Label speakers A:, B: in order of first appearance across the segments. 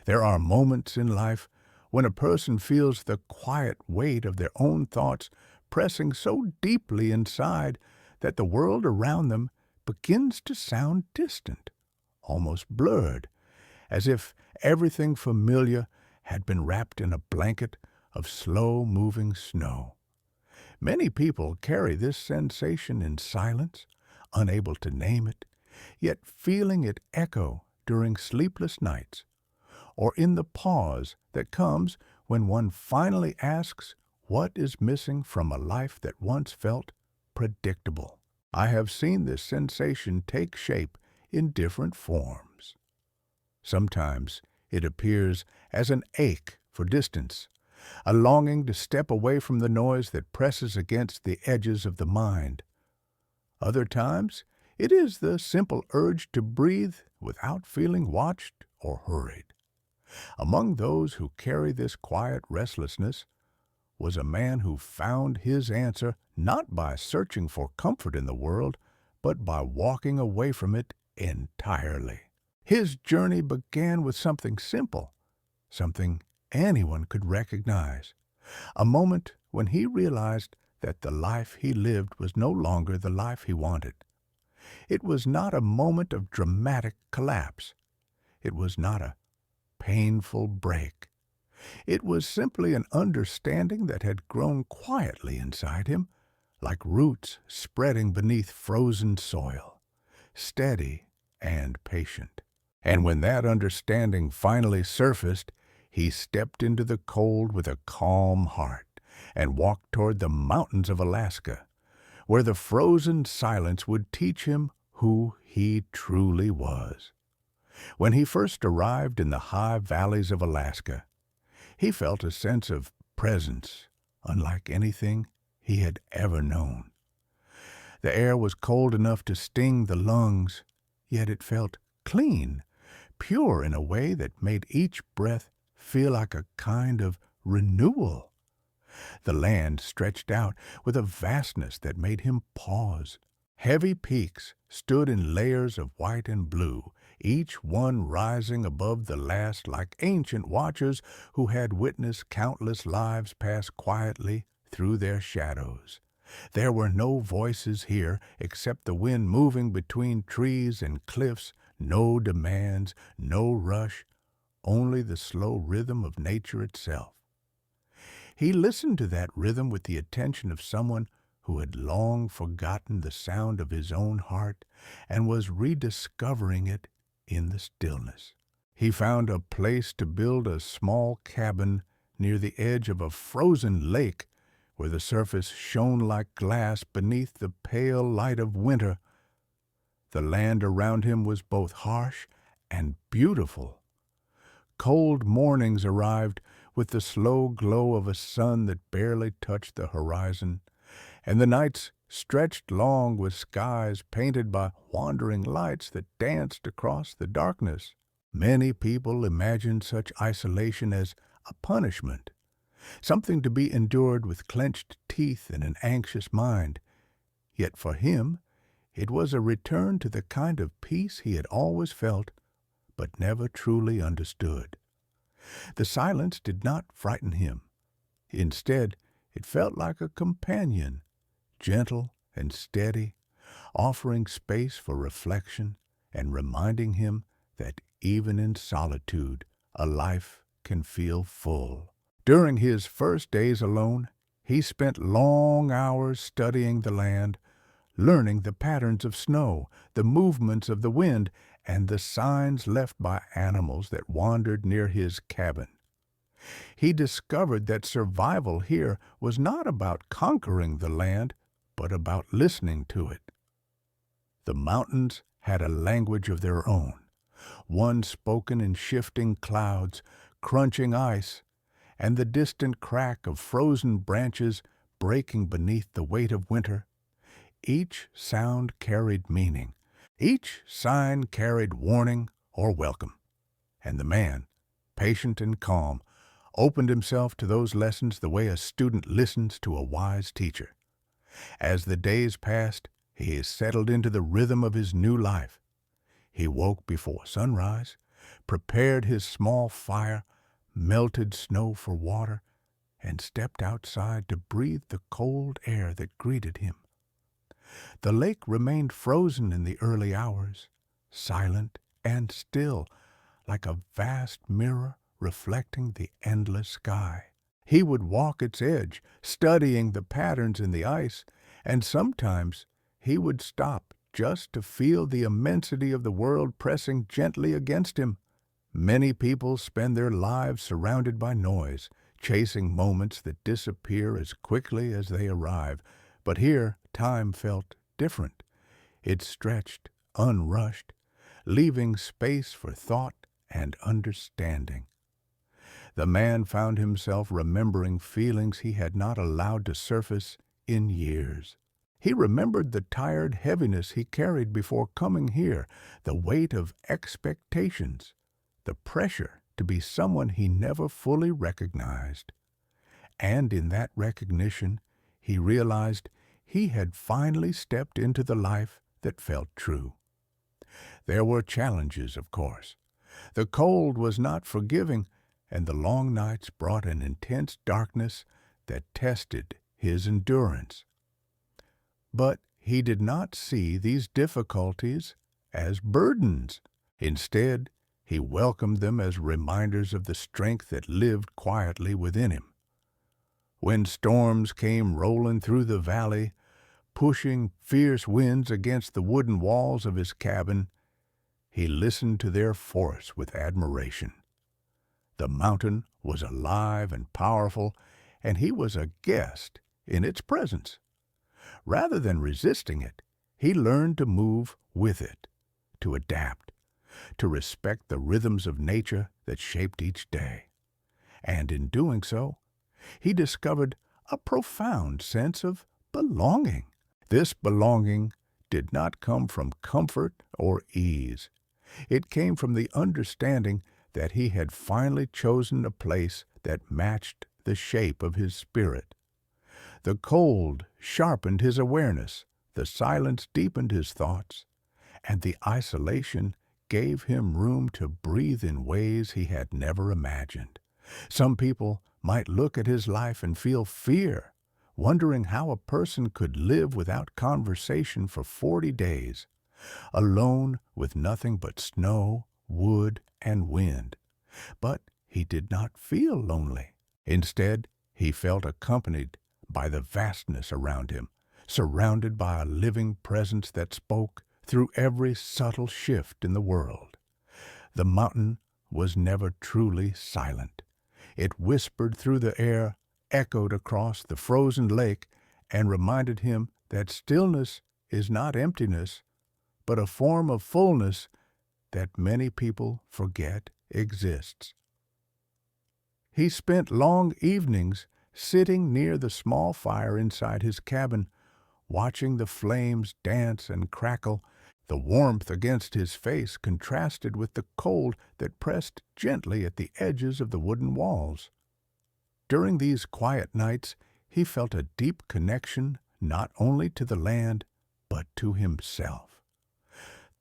A: There are moments in life when a person feels the quiet weight of their own thoughts pressing so deeply inside that the world around them begins to sound distant, almost blurred, as if everything familiar had been wrapped in a blanket of slow-moving snow. Many people carry this sensation in silence, unable to name it, yet feeling it echo during sleepless nights, or in the pause that comes when one finally asks what is missing from a life that once felt predictable. I have seen this sensation take shape in different forms. Sometimes it appears as an ache for distance, a longing to step away from the noise that presses against the edges of the mind. Other times, it is the simple urge to breathe without feeling watched or hurried. Among those who carry this quiet restlessness was a man who found his answer not by searching for comfort in the world, but by walking away from it entirely. His journey began with something simple, something anyone could recognize, a moment when he realized that the life he lived was no longer the life he wanted. It was not a moment of dramatic collapse. It was not a painful break. It was simply an understanding that had grown quietly inside him, like roots spreading beneath frozen soil, steady and patient. And when that understanding finally surfaced, he stepped into the cold with a calm heart and walked toward the mountains of Alaska, where the frozen silence would teach him who he truly was. When he first arrived in the high valleys of Alaska, he felt a sense of presence unlike anything he had ever known. The air was cold enough to sting the lungs, yet it felt clean, pure in a way that made each breath feel like a kind of renewal. The land stretched out with a vastness that made him pause. Heavy peaks stood in layers of white and blue, each one rising above the last like ancient watchers who had witnessed countless lives pass quietly through their shadows. There were no voices here except the wind moving between trees and cliffs, no demands, no rush, only the slow rhythm of nature itself. He listened to that rhythm with the attention of someone who had long forgotten the sound of his own heart and was rediscovering it in the stillness. He found a place to build a small cabin near the edge of a frozen lake where the surface shone like glass beneath the pale light of winter. The land around him was both harsh and beautiful. Cold mornings arrived with the slow glow of a sun that barely touched the horizon, and the nights stretched long with skies painted by wandering lights that danced across the darkness. Many people imagine such isolation as a punishment, something to be endured with clenched teeth and an anxious mind. Yet for him, it was a return to the kind of peace he had always felt, but never truly understood. The silence did not frighten him. Instead, it felt like a companion, gentle and steady, offering space for reflection and reminding him that even in solitude, a life can feel full. During his first days alone, he spent long hours studying the land, learning the patterns of snow, the movements of the wind, and the signs left by animals that wandered near his cabin. He discovered that survival here was not about conquering the land, but about listening to it. The mountains had a language of their own, one spoken in shifting clouds, crunching ice, and the distant crack of frozen branches breaking beneath the weight of winter. Each sound carried meaning. Each sign carried warning or welcome. And the man, patient and calm, opened himself to those lessons the way a student listens to a wise teacher. As the days passed, he settled into the rhythm of his new life. He woke before sunrise, prepared his small fire, melted snow for water, and stepped outside to breathe the cold air that greeted him. The lake remained frozen in the early hours, silent and still, like a vast mirror reflecting the endless sky. He would walk its edge, studying the patterns in the ice, and sometimes he would stop just to feel the immensity of the world pressing gently against him. Many people spend their lives surrounded by noise, chasing moments that disappear as quickly as they arrive. But here, time felt different. It stretched, unrushed, leaving space for thought and understanding. The man found himself remembering feelings he had not allowed to surface in years. He remembered the tired heaviness he carried before coming here, the weight of expectations, the pressure to be someone he never fully recognized. And in that recognition, he realized he had finally stepped into the life that felt true. There were challenges, of course. The cold was not forgiving, and the long nights brought an intense darkness that tested his endurance. But he did not see these difficulties as burdens. Instead, he welcomed them as reminders of the strength that lived quietly within him. When storms came rolling through the valley, pushing fierce winds against the wooden walls of his cabin, he listened to their force with admiration. The mountain was alive and powerful, and he was a guest in its presence. Rather than resisting it, he learned to move with it, to adapt, to respect the rhythms of nature that shaped each day. And in doing so, he discovered a profound sense of belonging. This belonging did not come from comfort or ease. It came from the understanding that he had finally chosen a place that matched the shape of his spirit. The cold sharpened his awareness, the silence deepened his thoughts, and the isolation gave him room to breathe in ways he had never imagined. Some people might look at his life and feel fear, wondering how a person could live without conversation for 40 days, alone with nothing but snow, wood, and wind. But he did not feel lonely. Instead, he felt accompanied by the vastness around him, surrounded by a living presence that spoke through every subtle shift in the world. The mountain was never truly silent. It whispered through the air, echoed across the frozen lake, and reminded him that stillness is not emptiness, but a form of fullness that many people forget exists. He spent long evenings sitting near the small fire inside his cabin, watching the flames dance and crackle. The warmth against his face contrasted with the cold that pressed gently at the edges of the wooden walls. During these quiet nights, he felt a deep connection not only to the land, but to himself.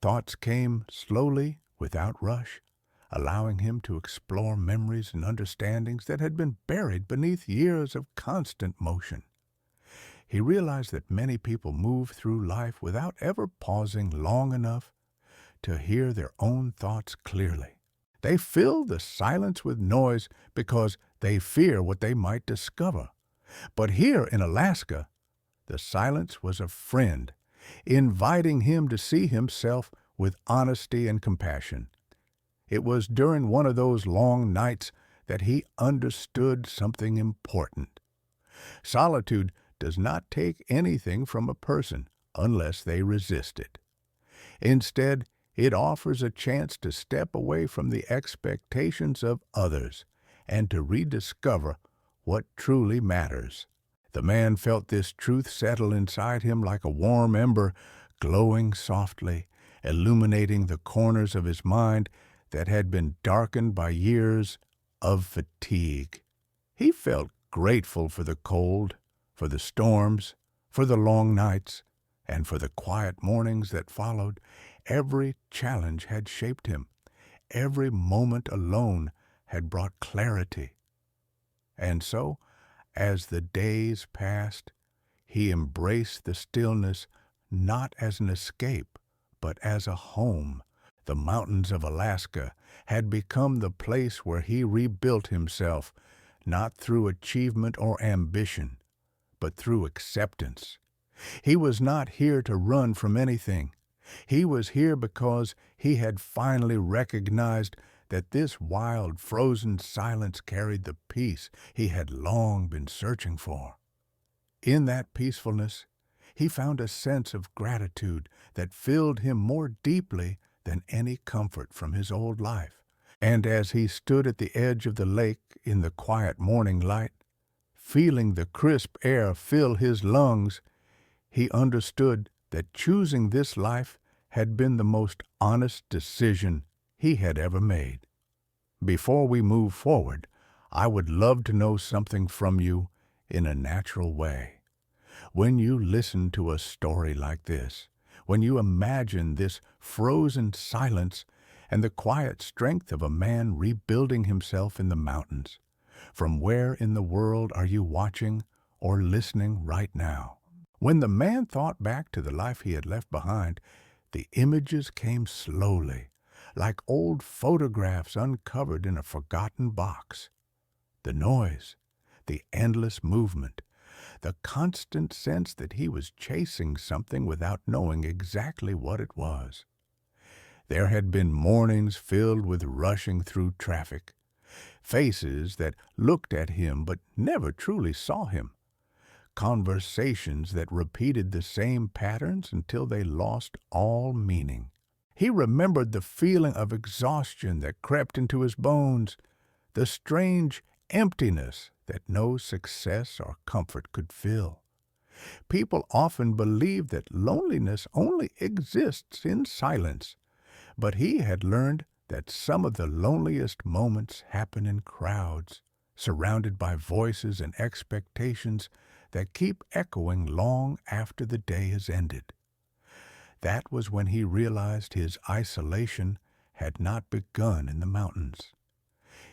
A: Thoughts came slowly, without rush, allowing him to explore memories and understandings that had been buried beneath years of constant motion. He realized that many people move through life without ever pausing long enough to hear their own thoughts clearly. They fill the silence with noise because they fear what they might discover. But here in Alaska, the silence was a friend, inviting him to see himself with honesty and compassion. It was during one of those long nights that he understood something important. Solitude does not take anything from a person unless they resist it. Instead, it offers a chance to step away from the expectations of others and to rediscover what truly matters. The man felt this truth settle inside him like a warm ember, glowing softly, illuminating the corners of his mind that had been darkened by years of fatigue. He felt grateful for the cold, for the storms, for the long nights, and for the quiet mornings that followed. Every challenge had shaped him. every moment alone had brought clarity. And so, as the days passed, he embraced the stillness not as an escape, but as a home. The mountains of Alaska had become the place where he rebuilt himself, not through achievement or ambition, but through acceptance. He was not here to run from anything. He was here because he had finally recognized that this wild, frozen silence carried the peace he had long been searching for. In that peacefulness, he found a sense of gratitude that filled him more deeply than any comfort from his old life. And as he stood at the edge of the lake in the quiet morning light, feeling the crisp air fill his lungs, he understood that choosing this life had been the most honest decision he had ever made. Before we move forward, I would love to know something from you in a natural way. When you listen to a story like this, when you imagine this frozen silence and the quiet strength of a man rebuilding himself in the mountains, from where in the world are you watching or listening right now? When the man thought back to the life he had left behind, the images came slowly, like old photographs uncovered in a forgotten box. The noise, the endless movement, the constant sense that he was chasing something without knowing exactly what it was. There had been mornings filled with rushing through traffic, faces that looked at him but never truly saw him, conversations that repeated the same patterns until they lost all meaning. He remembered the feeling of exhaustion that crept into his bones, the strange emptiness that no success or comfort could fill. People often believe that loneliness only exists in silence, but he had learned that some of the loneliest moments happen in crowds, surrounded by voices and expectations that keep echoing long after the day is ended. That was when he realized his isolation had not begun in the mountains.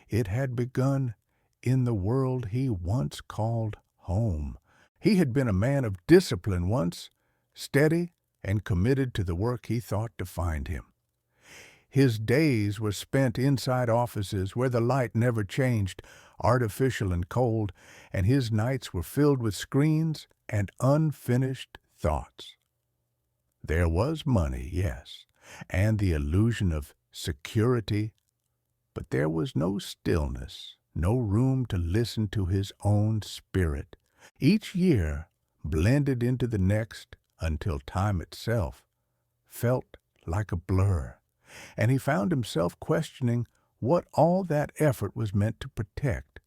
A: It had begun in the world he once called home. He had been a man of discipline once, steady and committed to the work he thought defined him. His days were spent inside offices where the light never changed, artificial and cold, and his nights were filled with screens and unfinished thoughts. There was money, yes, and the illusion of security, but there was no stillness, no room to listen to his own spirit. Each year blended into the next until time itself felt like a blur, and he found himself questioning what all that effort was meant to protect.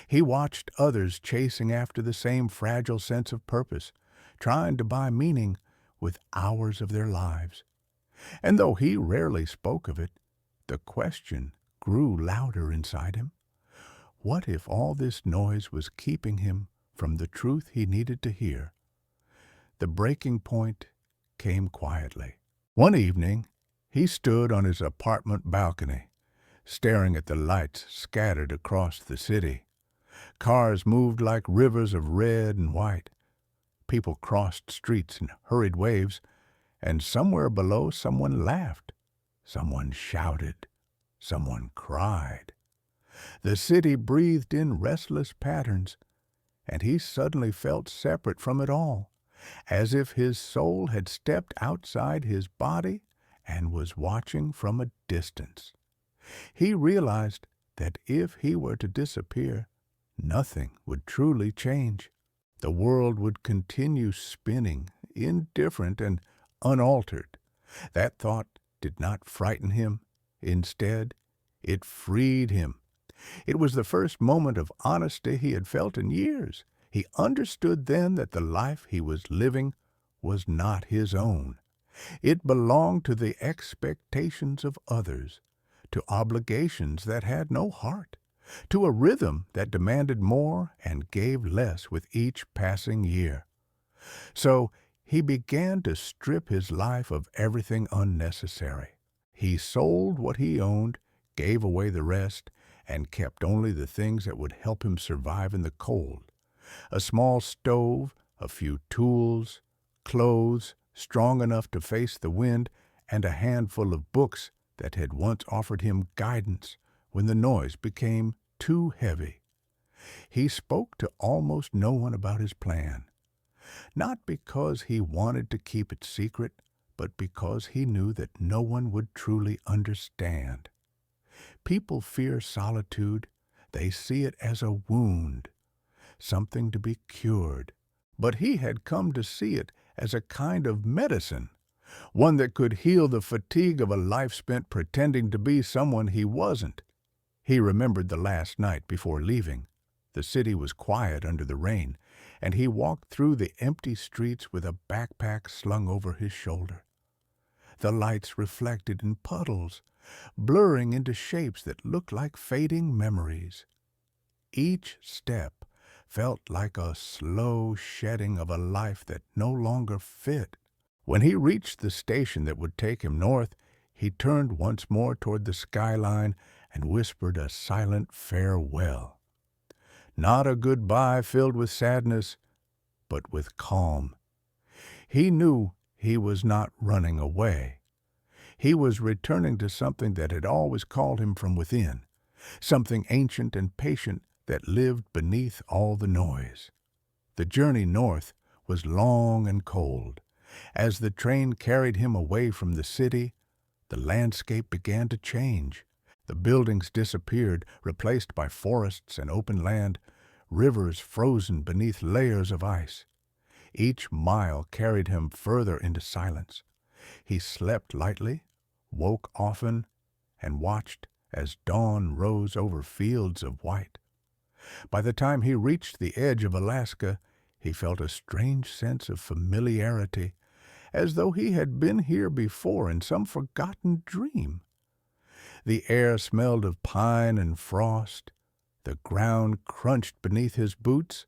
A: He watched others chasing after the same fragile sense of purpose, trying to buy meaning with hours of their lives. And though he rarely spoke of it, the question grew louder inside him. What if all this noise was keeping him from the truth he needed to hear? The breaking point came quietly. One evening, he stood on his apartment balcony, staring at the lights scattered across the city. Cars moved like rivers of red and white. People crossed streets in hurried waves, and somewhere below someone laughed, someone shouted, someone cried. The city breathed in restless patterns, and he suddenly felt separate from it all, as if his soul had stepped outside his body and was watching from a distance. He realized that if he were to disappear, nothing would truly change. The world would continue spinning, indifferent and unaltered. That thought did not frighten him. Instead, it freed him. It was the first moment of honesty he had felt in years. He understood then that the life he was living was not his own. It belonged to the expectations of others, to obligations that had no heart, to a rhythm that demanded more and gave less with each passing year. So he began to strip his life of everything unnecessary. He sold what he owned, gave away the rest, and kept only the things that would help him survive in the cold. A small stove, a few tools, clothes strong enough to face the wind, and a handful of books that had once offered him guidance when the noise became too heavy. He spoke to almost no one about his plan, not because he wanted to keep it secret, but because he knew that no one would truly understand. People fear solitude. They see it as a wound, something to be cured. But he had come to see it as a kind of medicine, one that could heal the fatigue of a life spent pretending to be someone he wasn't. He remembered the last night before leaving. The city was quiet under the rain, and he walked through the empty streets with a backpack slung over his shoulder. The lights reflected in puddles, blurring into shapes that looked like fading memories. Each step felt like a slow shedding of a life that no longer fit. When he reached the station that would take him north, he turned once more toward the skyline and whispered a silent farewell. Not a goodbye filled with sadness, but with calm. He knew he was not running away. He was returning to something that had always called him from within, something ancient and patient that lived beneath all the noise. The journey north was long and cold. As the train carried him away from the city, the landscape began to change. The buildings disappeared, replaced by forests and open land, rivers frozen beneath layers of ice. Each mile carried him further into silence. He slept lightly, woke often, and watched as dawn rose over fields of white. By the time he reached the edge of Alaska, he felt a strange sense of familiarity, as though he had been here before in some forgotten dream. The air smelled of pine and frost, the ground crunched beneath his boots,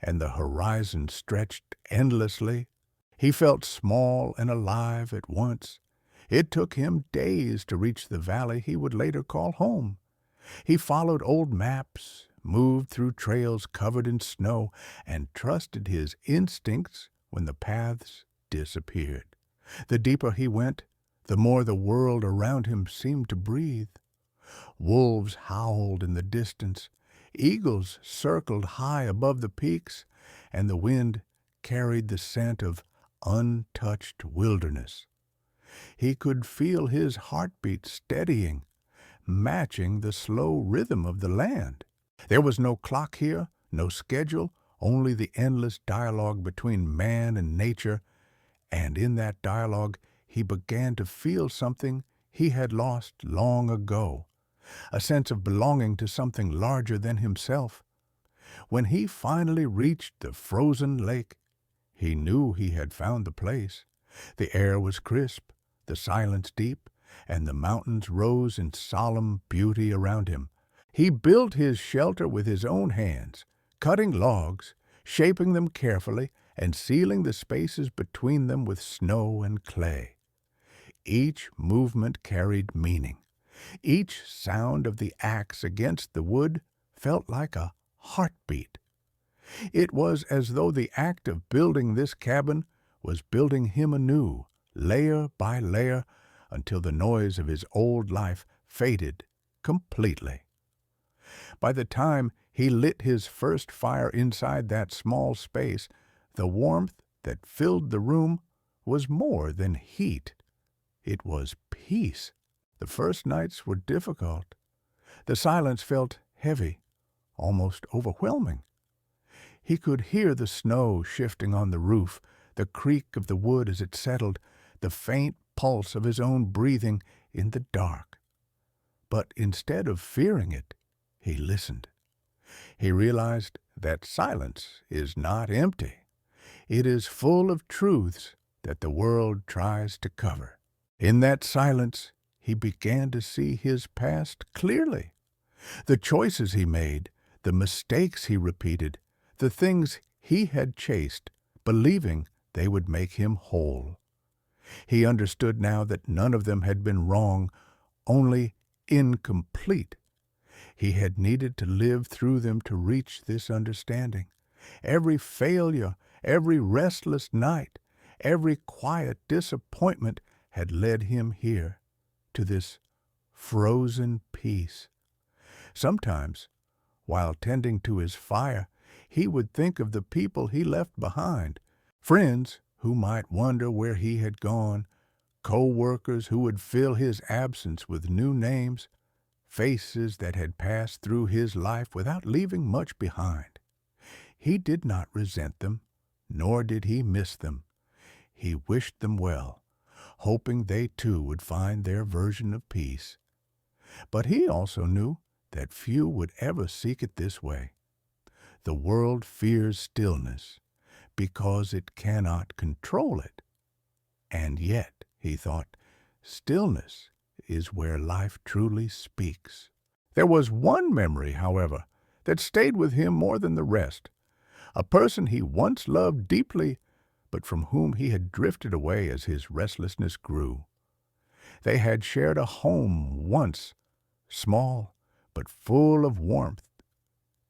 A: and the horizon stretched endlessly. He felt small and alive at once. It took him days to reach the valley he would later call home. He followed old maps, moved through trails covered in snow, and trusted his instincts when the paths disappeared. The deeper he went, the more the world around him seemed to breathe. Wolves howled in the distance, eagles circled high above the peaks, and the wind carried the scent of untouched wilderness. He could feel his heartbeat steadying, matching the slow rhythm of the land. There was no clock here, no schedule, only the endless dialogue between man and nature, and in that dialogue he began to feel something he had lost long ago, a sense of belonging to something larger than himself. When he finally reached the frozen lake, he knew he had found the place. The air was crisp, the silence deep, and the mountains rose in solemn beauty around him. He built his shelter with his own hands, cutting logs, shaping them carefully, and sealing the spaces between them with snow and clay. Each movement carried meaning. Each sound of the axe against the wood felt like a heartbeat. It was as though the act of building this cabin was building him anew, layer by layer, until the noise of his old life faded completely. By the time he lit his first fire inside that small space, the warmth that filled the room was more than heat. It was peace. The first nights were difficult. The silence felt heavy, almost overwhelming. He could hear the snow shifting on the roof, the creak of the wood as it settled, the faint pulse of his own breathing in the dark. But instead of fearing it, he listened. He realized that silence is not empty. It is full of truths that the world tries to cover. In that silence, he began to see his past clearly. The choices he made, the mistakes he repeated, the things he had chased, believing they would make him whole. He understood now that none of them had been wrong, only incomplete. He had needed to live through them to reach this understanding. Every failure, every restless night, every quiet disappointment had led him here, to this frozen peace. Sometimes, while tending to his fire, he would think of the people he left behind, friends who might wonder where he had gone, co-workers who would fill his absence with new names, faces that had passed through his life without leaving much behind. He did not resent them, nor did he miss them. He wished them well, hoping they too would find their version of peace. But he also knew that few would ever seek it this way. The world fears stillness because it cannot control it. And yet, he thought, stillness is where life truly speaks. There was one memory, however, that stayed with him more than the rest. A person he once loved deeply, but from whom he had drifted away as his restlessness grew. They had shared a home once, small but full of warmth,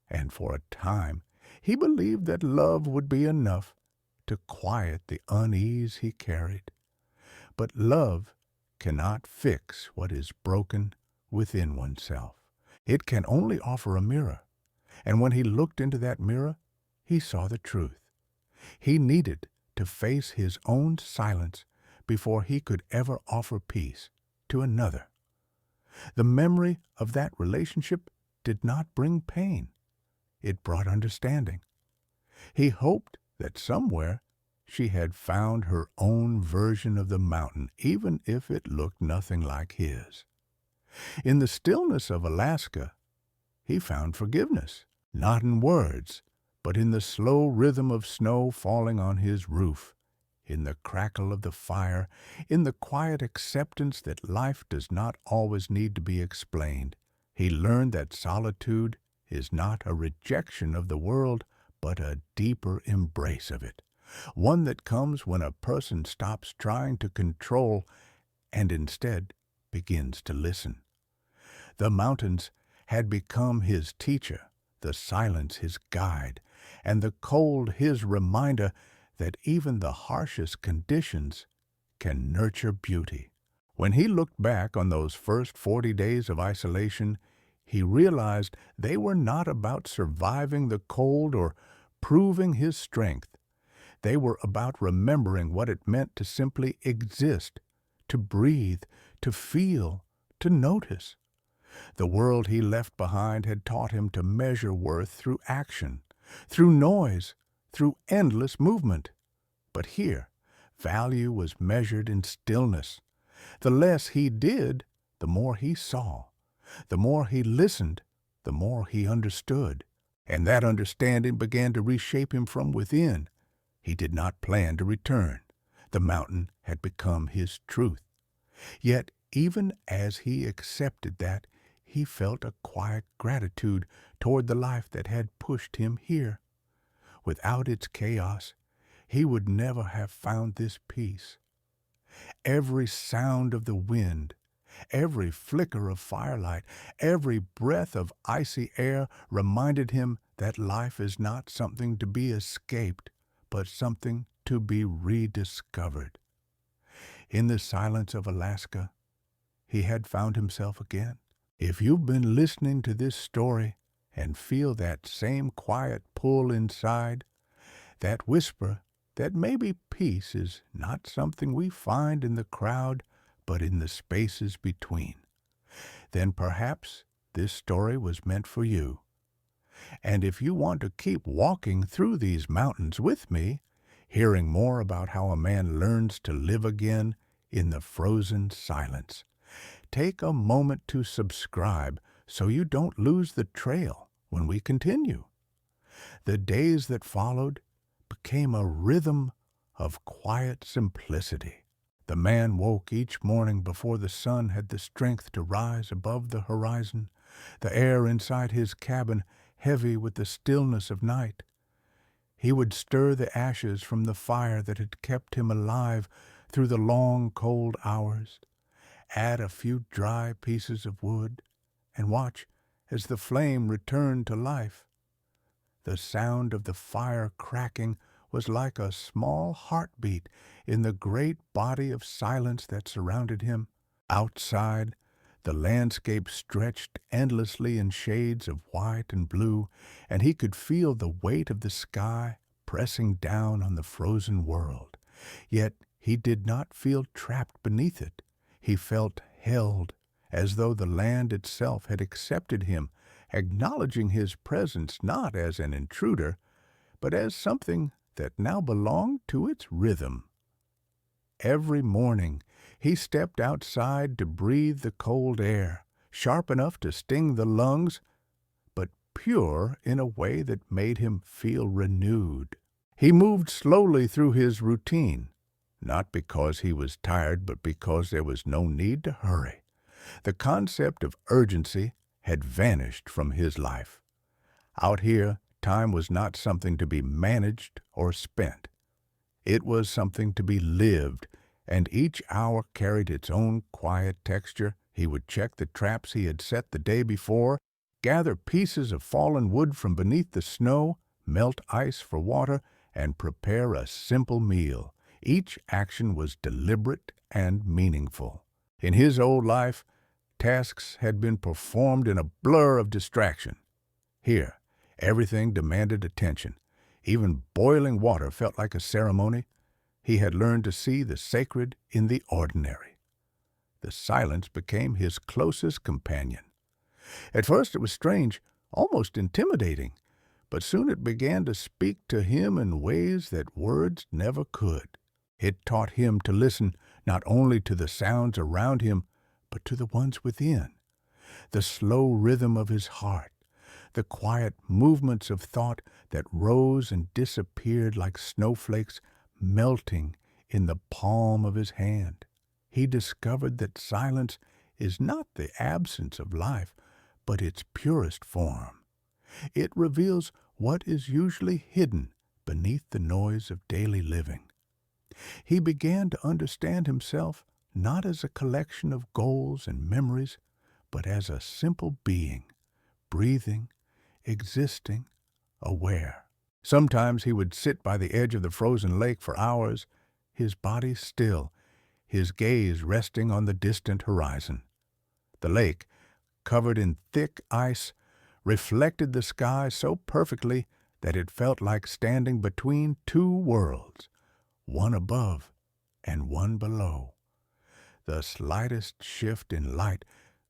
A: and for a time he believed that love would be enough to quiet the unease he carried. But love cannot fix what is broken within oneself. It can only offer a mirror, and when he looked into that mirror, he saw the truth. He needed to face his own silence before he could ever offer peace to another. The memory of that relationship did not bring pain. It brought understanding. He hoped that somewhere she had found her own version of the mountain, even if it looked nothing like his. In the stillness of Alaska, he found forgiveness, not in words, but in the slow rhythm of snow falling on his roof, in the crackle of the fire, in the quiet acceptance that life does not always need to be explained. He learned that solitude is not a rejection of the world, but a deeper embrace of it, one that comes when a person stops trying to control and instead begins to listen. The mountains had become his teacher, the silence his guide, and the cold his reminder that even the harshest conditions can nurture beauty. When he looked back on those first 40 days of isolation, he realized they were not about surviving the cold or proving his strength. They were about remembering what it meant to simply exist, to breathe, to feel, to notice. The world he left behind had taught him to measure worth through action, through noise, through endless movement. But here, value was measured in stillness. The less he did, the more he saw. The more he listened, the more he understood. And that understanding began to reshape him from within. He did not plan to return. The mountain had become his truth. Yet, even as he accepted that, he felt a quiet gratitude toward the life that had pushed him here. Without its chaos, he would never have found this peace. Every sound of the wind, every flicker of firelight, every breath of icy air reminded him that life is not something to be escaped, but something to be rediscovered. In the silence of Alaska, he had found himself again. If you've been listening to this story and feel that same quiet pull inside, that whisper that maybe peace is not something we find in the crowd, but in the spaces between, then perhaps this story was meant for you. And if you want to keep walking through these mountains with me, hearing more about how a man learns to live again in the frozen silence, take a moment to subscribe so you don't lose the trail when we continue. The days that followed became a rhythm of quiet simplicity. The man woke each morning before the sun had the strength to rise above the horizon, the air inside his cabin heavy with the stillness of night. He would stir the ashes from the fire that had kept him alive through the long, cold hours. Add a few dry pieces of wood, and watch as the flame returned to life. The sound of the fire cracking was like a small heartbeat in the great body of silence that surrounded him. Outside, the landscape stretched endlessly in shades of white and blue, and he could feel the weight of the sky pressing down on the frozen world. Yet he did not feel trapped beneath it. He felt held, as though the land itself had accepted him, acknowledging his presence not as an intruder, but as something that now belonged to its rhythm. Every morning he stepped outside to breathe the cold air, sharp enough to sting the lungs, but pure in a way that made him feel renewed. He moved slowly through his routine, not because he was tired, but because there was no need to hurry. The concept of urgency had vanished from his life. Out here, time was not something to be managed or spent. It was something to be lived, and each hour carried its own quiet texture. He would check the traps he had set the day before, gather pieces of fallen wood from beneath the snow, melt ice for water, and prepare a simple meal. Each action was deliberate and meaningful. In his old life, tasks had been performed in a blur of distraction. Here, everything demanded attention. Even boiling water felt like a ceremony. He had learned to see the sacred in the ordinary. The silence became his closest companion. At first it was strange, almost intimidating, but soon it began to speak to him in ways that words never could. It taught him to listen not only to the sounds around him, but to the ones within. The slow rhythm of his heart, the quiet movements of thought that rose and disappeared like snowflakes melting in the palm of his hand. He discovered that silence is not the absence of life, but its purest form. It reveals what is usually hidden beneath the noise of daily living. He began to understand himself not as a collection of goals and memories, but as a simple being, breathing, existing, aware. Sometimes he would sit by the edge of the frozen lake for hours, his body still, his gaze resting on the distant horizon. The lake, covered in thick ice, reflected the sky so perfectly that it felt like standing between two worlds, one above and one below. The slightest shift in light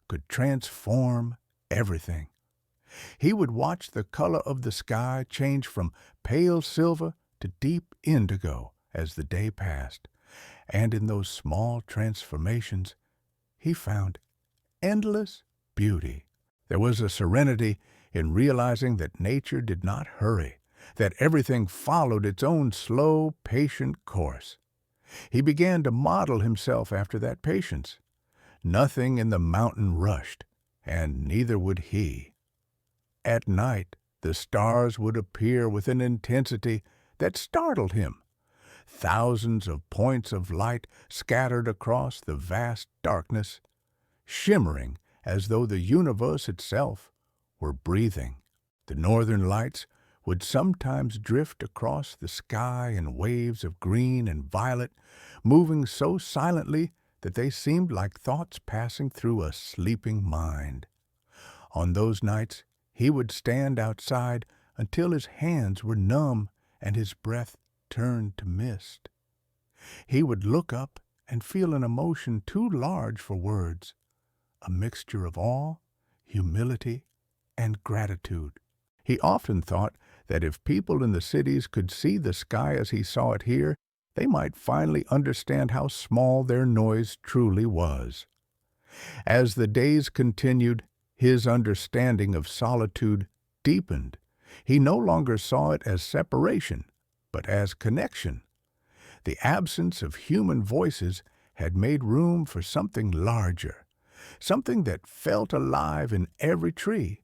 A: could transform everything. He would watch the color of the sky change from pale silver to deep indigo as the day passed, and in those small transformations he found endless beauty. There was a serenity in realizing that nature did not hurry, that everything followed its own slow, patient course. He began to model himself after that patience. Nothing in the mountain rushed, and neither would he. At night, the stars would appear with an intensity that startled him. Thousands of points of light scattered across the vast darkness, shimmering as though the universe itself were breathing. The northern lights would sometimes drift across the sky in waves of green and violet, moving so silently that they seemed like thoughts passing through a sleeping mind. On those nights, he would stand outside until his hands were numb and his breath turned to mist. He would look up and feel an emotion too large for words, a mixture of awe, humility, and gratitude. He often thought that if people in the cities could see the sky as he saw it here, they might finally understand how small their noise truly was. As the days continued, his understanding of solitude deepened. He no longer saw it as separation, but as connection. The absence of human voices had made room for something larger, something that felt alive in every tree,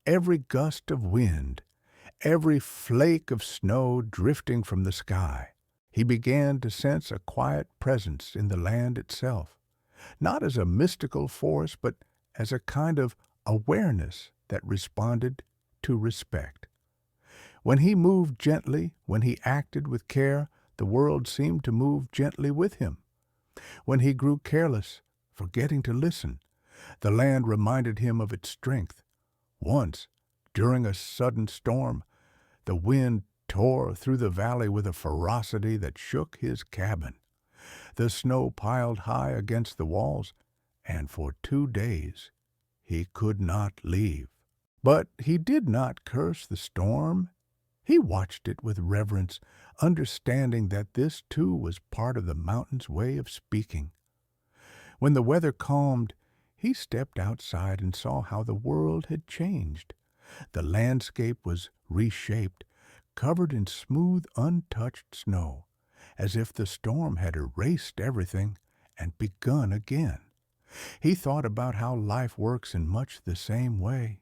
A: every gust of wind, every flake of snow drifting from the sky. He began to sense a quiet presence in the land itself, not as a mystical force, but as a kind of awareness that responded to respect. When he moved gently, when he acted with care, the world seemed to move gently with him. When he grew careless, forgetting to listen, the land reminded him of its strength. Once, during a sudden storm, the wind tore through the valley with a ferocity that shook his cabin. The snow piled high against the walls, and for 2 days he could not leave. But he did not curse the storm. He watched it with reverence, understanding that this too was part of the mountain's way of speaking. When the weather calmed, he stepped outside and saw how the world had changed. The landscape was reshaped, covered in smooth, untouched snow, as if the storm had erased everything and begun again. He thought about how life works in much the same way.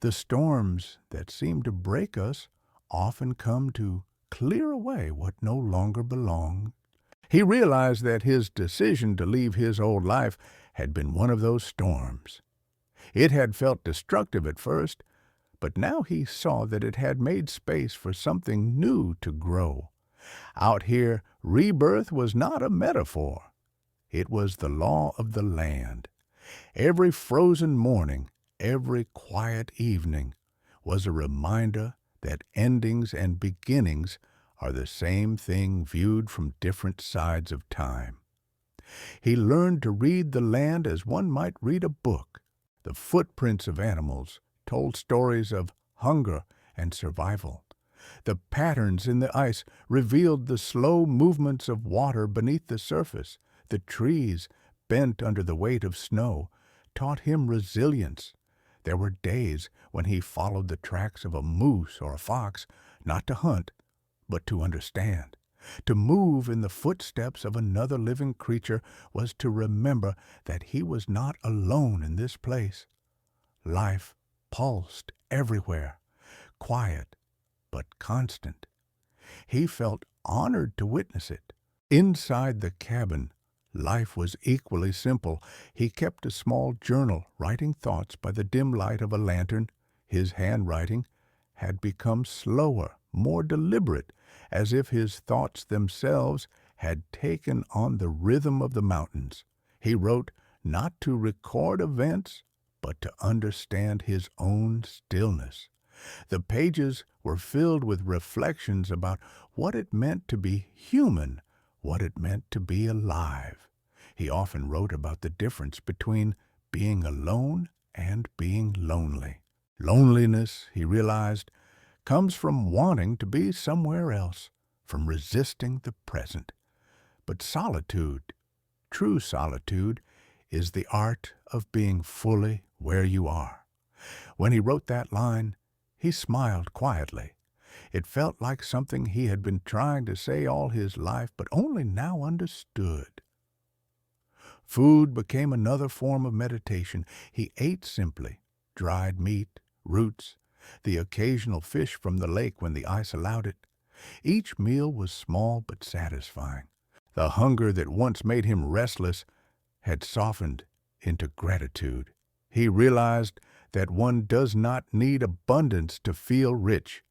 A: The storms that seem to break us often come to clear away what no longer belonged. He realized that his decision to leave his old life had been one of those storms. It had felt destructive at first, but now he saw that it had made space for something new to grow. Out here, rebirth was not a metaphor. It was the law of the land. Every frozen morning, every quiet evening, was a reminder that endings and beginnings are the same thing viewed from different sides of time. He learned to read the land as one might read a book. The footprints of animals told stories of hunger and survival. The patterns in the ice revealed the slow movements of water beneath the surface. The trees, bent under the weight of snow, taught him resilience. There were days when he followed the tracks of a moose or a fox, not to hunt, but to understand. To move in the footsteps of another living creature was to remember that he was not alone in this place. Life pulsed everywhere, quiet but constant. He felt honored to witness it. Inside the cabin, life was equally simple. He kept a small journal, writing thoughts by the dim light of a lantern. His handwriting had become slower, more deliberate, as if his thoughts themselves had taken on the rhythm of the mountains. He wrote not to record events, but to understand his own stillness. The pages were filled with reflections about what it meant to be human, what it meant to be alive. He often wrote about the difference between being alone and being lonely. Loneliness, he realized, comes from wanting to be somewhere else, from resisting the present. But solitude, true solitude, is the art of being fully where you are. When he wrote that line, he smiled quietly. It felt like something he had been trying to say all his life, but only now understood. Food became another form of meditation. He ate simply, dried meat, roots, the occasional fish from the lake when the ice allowed it. Each meal was small but satisfying. The hunger that once made him restless had softened into gratitude. He realized that one does not need abundance to feel rich.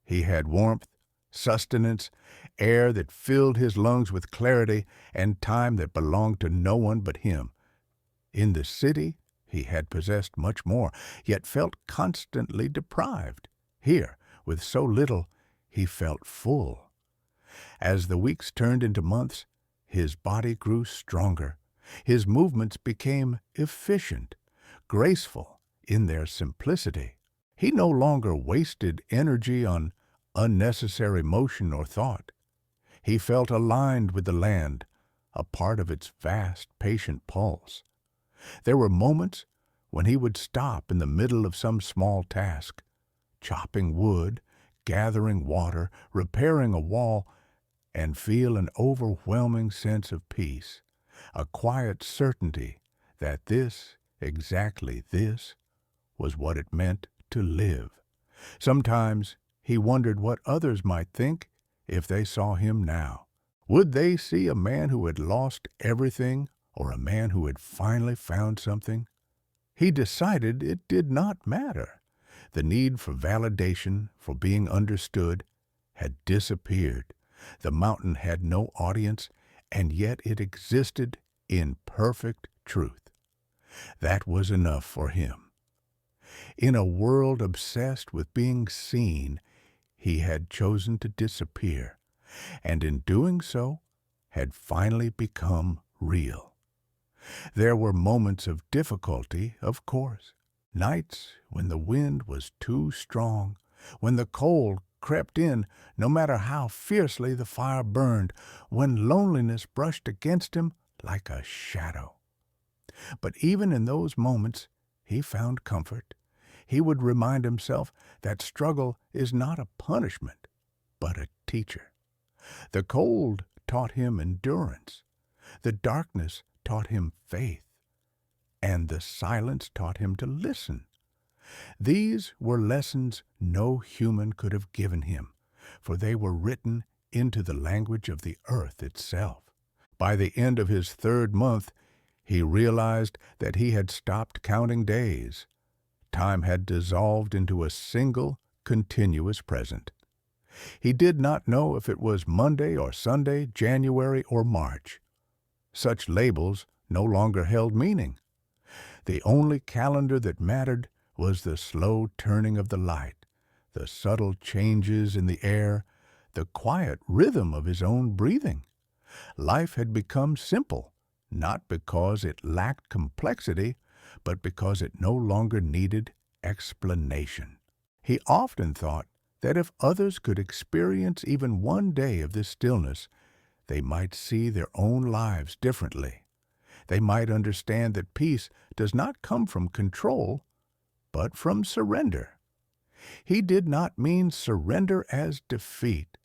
A: He had warmth, sustenance, air that filled his lungs with clarity, and time that belonged to no one but him. In the city, he had possessed much more, yet felt constantly deprived. Here, with so little, he felt full. As the weeks turned into months, his body grew stronger. His movements became efficient, graceful in their simplicity. He no longer wasted energy on unnecessary motion or thought. He felt aligned with the land, a part of its vast, patient pulse. There were moments when he would stop in the middle of some small task, chopping wood, gathering water, repairing a wall, and feel an overwhelming sense of peace, a quiet certainty that this, exactly this, was what it meant to live. Sometimes he wondered what others might think if they saw him now. Would they see a man who had lost everything or a man who had finally found something? He decided it did not matter. The need for validation, for being understood, had disappeared. The mountain had no audience, and yet it existed in perfect truth. That was enough for him. In a world obsessed with being seen, he had chosen to disappear, and in doing so, had finally become real. There were moments of difficulty, of course. Nights when the wind was too strong, when the cold crept in no matter how fiercely the fire burned, when loneliness brushed against him like a shadow. But even in those moments, he found comfort. He would remind himself that struggle is not a punishment, but a teacher. The cold taught him endurance. The darkness taught him faith. And the silence taught him to listen. These were lessons no human could have given him, for they were written into the language of the earth itself. By the end of his 3rd month, he realized that he had stopped counting days. Time had dissolved into a single, continuous present. He did not know if it was Monday or Sunday, January or March. Such labels no longer held meaning. The only calendar that mattered was the slow turning of the light, the subtle changes in the air, the quiet rhythm of his own breathing. Life had become simple, not because it lacked complexity, but because it no longer needed explanation. He often thought that if others could experience even one day of this stillness, they might see their own lives differently. They might understand that peace does not come from control, but from surrender. He did not mean surrender as defeat,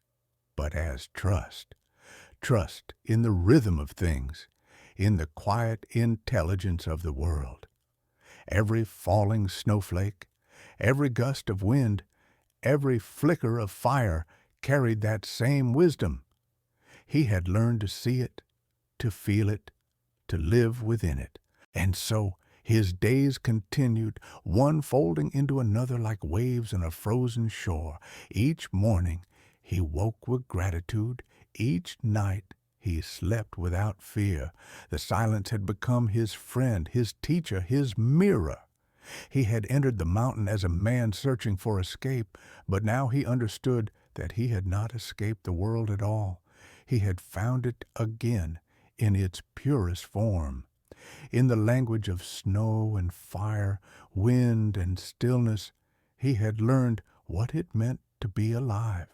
A: but as trust. Trust in the rhythm of things, in the quiet intelligence of the world. Every falling snowflake, every gust of wind, every flicker of fire carried that same wisdom. He had learned to see it, to feel it, to live within it. And so his days continued, one folding into another like waves on a frozen shore. Each morning he woke with gratitude. Each night he slept without fear. The silence had become his friend, his teacher, his mirror. He had entered the mountain as a man searching for escape, but now he understood that he had not escaped the world at all. He had found it again in its purest form. In the language of snow and fire, wind and stillness, he had learned what it meant to be alive.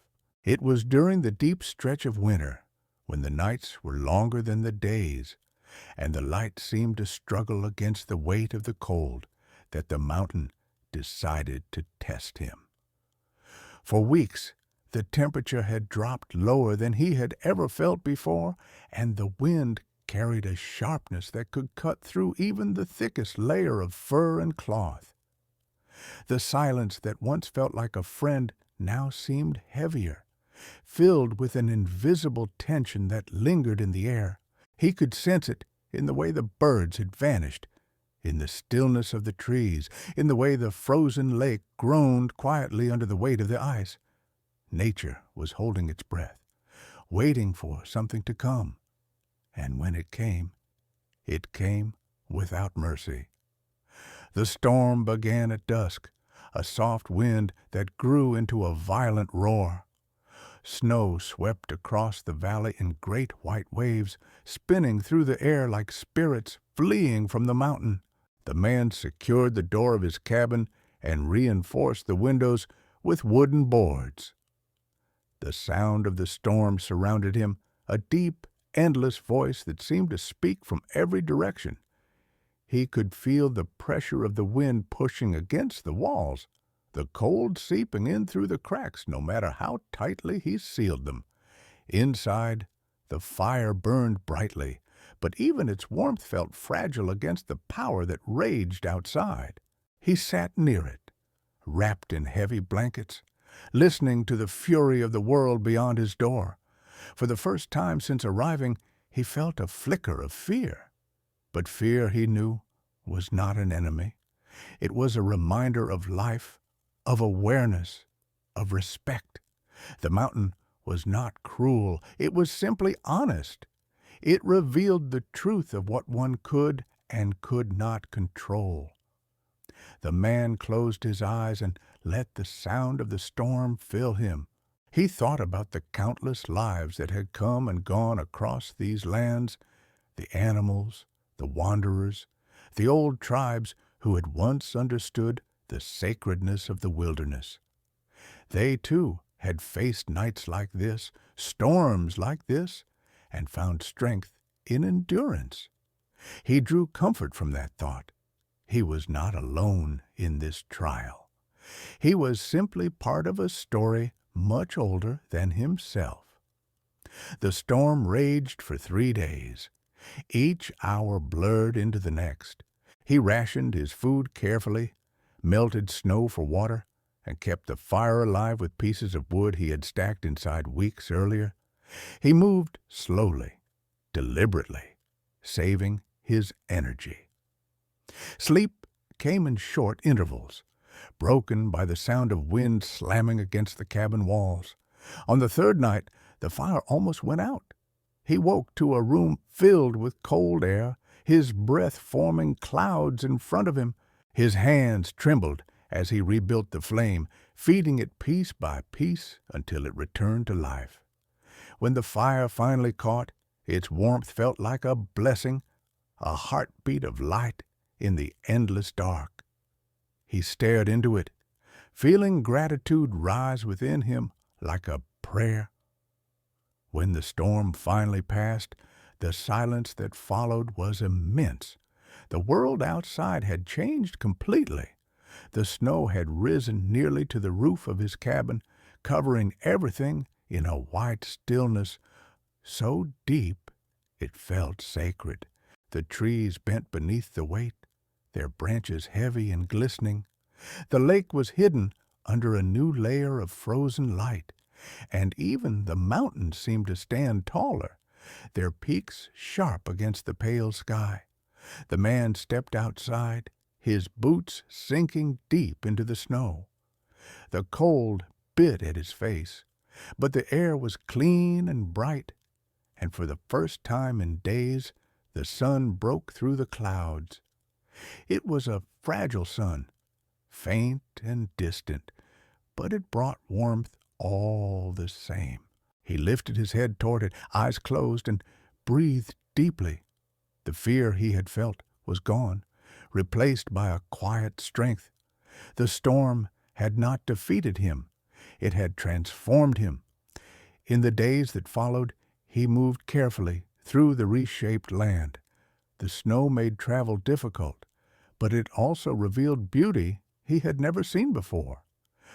A: It was during the deep stretch of winter, when the nights were longer than the days, and the light seemed to struggle against the weight of the cold, that the mountain decided to test him. For weeks, the temperature had dropped lower than he had ever felt before, and the wind carried a sharpness that could cut through even the thickest layer of fur and cloth. The silence that once felt like a friend now seemed heavier, filled with an invisible tension that lingered in the air. He could sense it in the way the birds had vanished, in the stillness of the trees, in the way the frozen lake groaned quietly under the weight of the ice. Nature was holding its breath, waiting for something to come. And when it came without mercy. The storm began at dusk, a soft wind that grew into a violent roar. Snow swept across the valley in great white waves, spinning through the air like spirits fleeing from the mountain. The man secured the door of his cabin and reinforced the windows with wooden boards. The sound of the storm surrounded him, a deep, endless voice that seemed to speak from every direction. He could feel the pressure of the wind pushing against the walls, the cold seeping in through the cracks no matter how tightly he sealed them. Inside, the fire burned brightly, but even its warmth felt fragile against the power that raged outside. He sat near it, wrapped in heavy blankets, listening to the fury of the world beyond his door. For the first time since arriving, he felt a flicker of fear. But fear, he knew, was not an enemy. It was a reminder of life, of awareness, of respect. The mountain was not cruel. It was simply honest. It revealed the truth of what one could and could not control. The man closed his eyes and let the sound of the storm fill him. He thought about the countless lives that had come and gone across these lands, the animals, the wanderers, the old tribes who had once understood the sacredness of the wilderness. They, too, had faced nights like this, storms like this, and found strength in endurance. He drew comfort from that thought. He was not alone in this trial. He was simply part of a story much older than himself. The storm raged for 3 days. Each hour blurred into the next. He rationed his food carefully, melted snow for water, and kept the fire alive with pieces of wood he had stacked inside weeks earlier. He moved slowly, deliberately, saving his energy. Sleep came in short intervals, broken by the sound of wind slamming against the cabin walls. On the third night, the fire almost went out. He woke to a room filled with cold air, his breath forming clouds in front of him. His hands trembled as he rebuilt the flame, feeding it piece by piece until it returned to life. When the fire finally caught, its warmth felt like a blessing, a heartbeat of light in the endless dark. He stared into it, feeling gratitude rise within him like a prayer. When the storm finally passed, the silence that followed was immense. The world outside had changed completely. The snow had risen nearly to the roof of his cabin, covering everything in a white stillness so deep it felt sacred. The trees bent beneath the weight, their branches heavy and glistening. The lake was hidden under a new layer of frozen light, and even the mountains seemed to stand taller, their peaks sharp against the pale sky. The man stepped outside, his boots sinking deep into the snow. The cold bit at his face, but the air was clean and bright, and for the first time in days the sun broke through the clouds. It was a fragile sun, faint and distant, but it brought warmth all the same. He lifted his head toward it, eyes closed, and breathed deeply. The fear he had felt was gone, replaced by a quiet strength. The storm had not defeated him. It had transformed him. In the days that followed, he moved carefully through the reshaped land. The snow made travel difficult, but it also revealed beauty he had never seen before.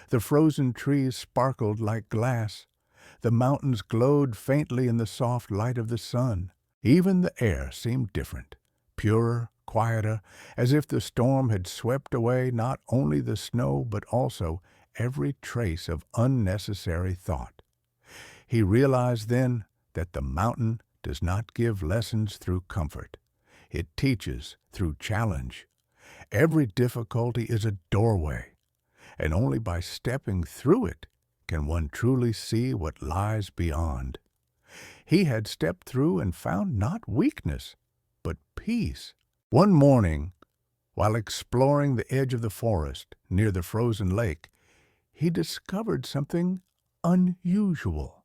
A: The frozen trees sparkled like glass. The mountains glowed faintly in the soft light of the sun. Even the air seemed different, purer, quieter, as if the storm had swept away not only the snow but also every trace of unnecessary thought. He realized then that the mountain does not give lessons through comfort. It teaches through challenge. Every difficulty is a doorway, and only by stepping through it can one truly see what lies beyond. He had stepped through and found not weakness, but peace. One morning, while exploring the edge of the forest near the frozen lake, he discovered something unusual.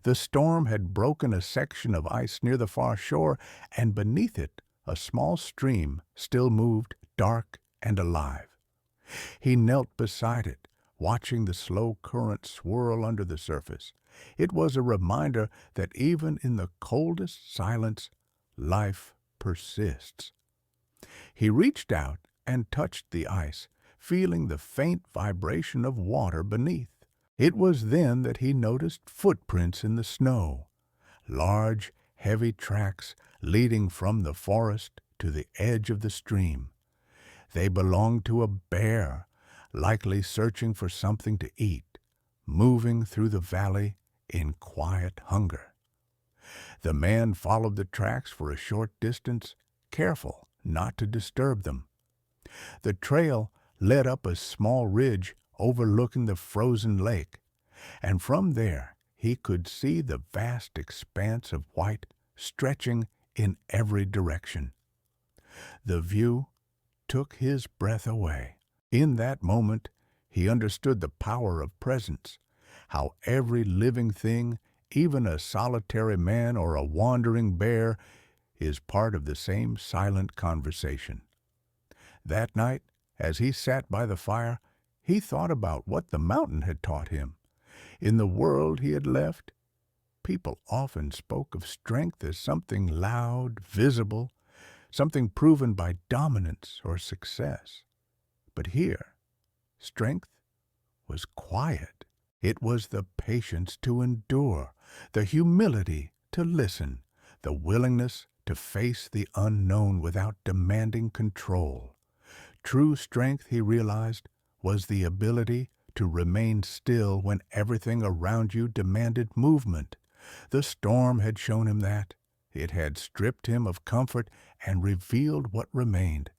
A: The storm had broken a section of ice near the far shore, and beneath it a small stream still moved, dark and alive. He knelt beside it, watching the slow current swirl under the surface. It was a reminder that even in the coldest silence, life persists. He reached out and touched the ice, feeling the faint vibration of water beneath. It was then that he noticed footprints in the snow, large, heavy tracks leading from the forest to the edge of the stream. They belonged to a bear, likely searching for something to eat, moving through the valley in quiet hunger. The man followed the tracks for a short distance, careful not to disturb them. The trail led up a small ridge overlooking the frozen lake, and from there he could see the vast expanse of white stretching in every direction. The view took his breath away. In that moment, he understood the power of presence, how every living thing, even a solitary man or a wandering bear, is part of the same silent conversation. That night, as he sat by the fire, he thought about what the mountain had taught him. In the world he had left, people often spoke of strength as something loud, visible, something proven by dominance or success. But here, strength was quiet. It was the patience to endure, the humility to listen, the willingness to face the unknown without demanding control. True strength, he realized, was the ability to remain still when everything around you demanded movement. The storm had shown him that. It had stripped him of comfort and revealed what remained.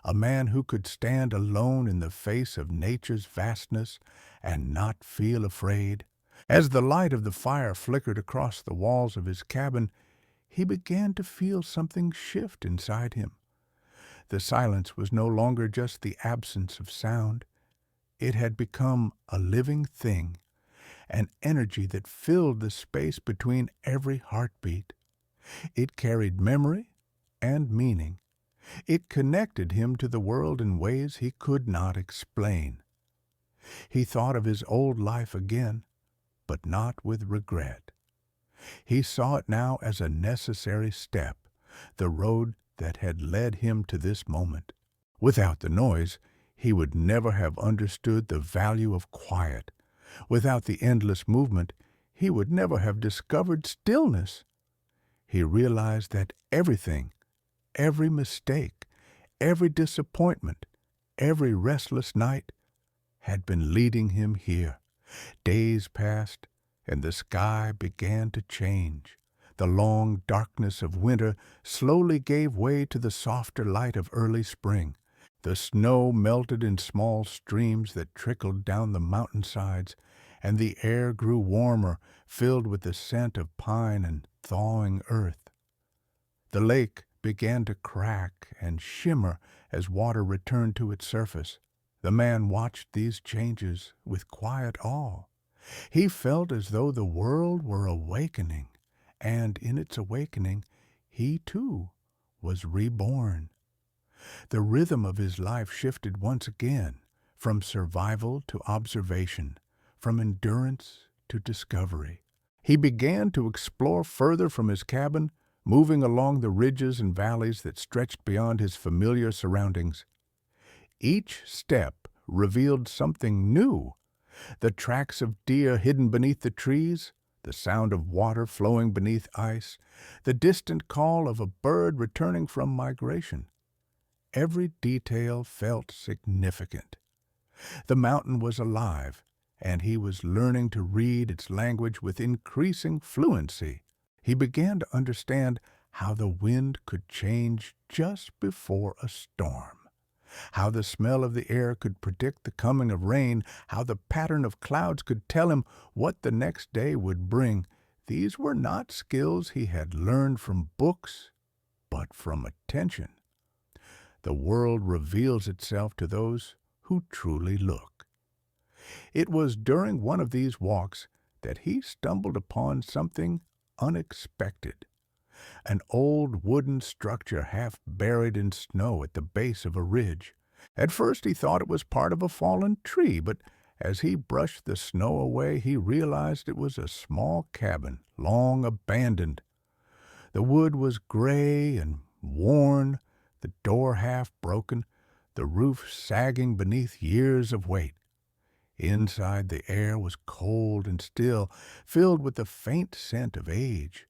A: A man who could stand alone in the face of nature's vastness and not feel afraid. As the light of the fire flickered across the walls of his cabin, he began to feel something shift inside him. The silence was no longer just the absence of sound. It had become a living thing, an energy that filled the space between every heartbeat. It carried memory and meaning. It connected him to the world in ways he could not explain. He thought of his old life again, but not with regret. He saw it now as a necessary step, the road that had led him to this moment. Without the noise, he would never have understood the value of quiet. Without the endless movement, he would never have discovered stillness. He realized that everything, every mistake, every disappointment, every restless night had been leading him here. Days passed, and the sky began to change. The long darkness of winter slowly gave way to the softer light of early spring. The snow melted in small streams that trickled down the mountainsides, and the air grew warmer, filled with the scent of pine and thawing earth. The lake began to crack and shimmer as water returned to its surface. The man watched these changes with quiet awe. He felt as though the world were awakening, and in its awakening, he too was reborn. The rhythm of his life shifted once again, from survival to observation, from endurance to discovery. He began to explore further from his cabin, moving along the ridges and valleys that stretched beyond his familiar surroundings. Each step revealed something new. The tracks of deer hidden beneath the trees, the sound of water flowing beneath ice, the distant call of a bird returning from migration. Every detail felt significant. The mountain was alive, and he was learning to read its language with increasing fluency. He began to understand how the wind could change just before a storm, how the smell of the air could predict the coming of rain, how the pattern of clouds could tell him what the next day would bring. These were not skills he had learned from books, but from attention. The world reveals itself to those who truly look. It was during one of these walks that he stumbled upon something unexpected. An old wooden structure half buried in snow at the base of a ridge. At first he thought it was part of a fallen tree, but as he brushed the snow away, he realized it was a small cabin, long abandoned. The wood was gray and worn, the door half broken, the roof sagging beneath years of weight. Inside, the air was cold and still, filled with the faint scent of age.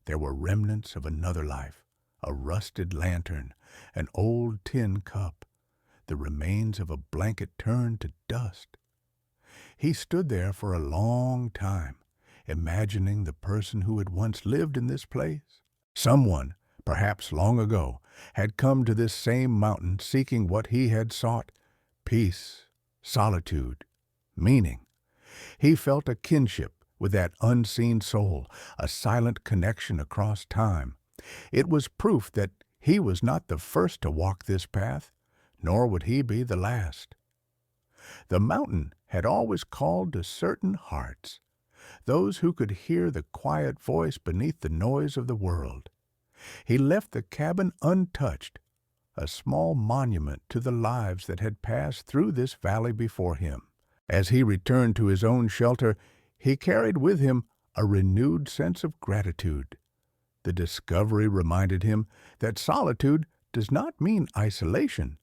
A: There were remnants of another life, a rusted lantern, an old tin cup, the remains of a blanket turned to dust. He stood there for a long time, imagining the person who had once lived in this place. Someone, perhaps long ago, had come to this same mountain seeking what he had sought: peace, solitude, meaning. He felt a kinship with that unseen soul, a silent connection across time. It was proof that he was not the first to walk this path, nor would he be the last. The mountain had always called to certain hearts, those who could hear the quiet voice beneath the noise of the world. He left the cabin untouched, a small monument to the lives that had passed through this valley before him. As he returned to his own shelter, he carried with him a renewed sense of gratitude. The discovery reminded him that solitude does not mean isolation.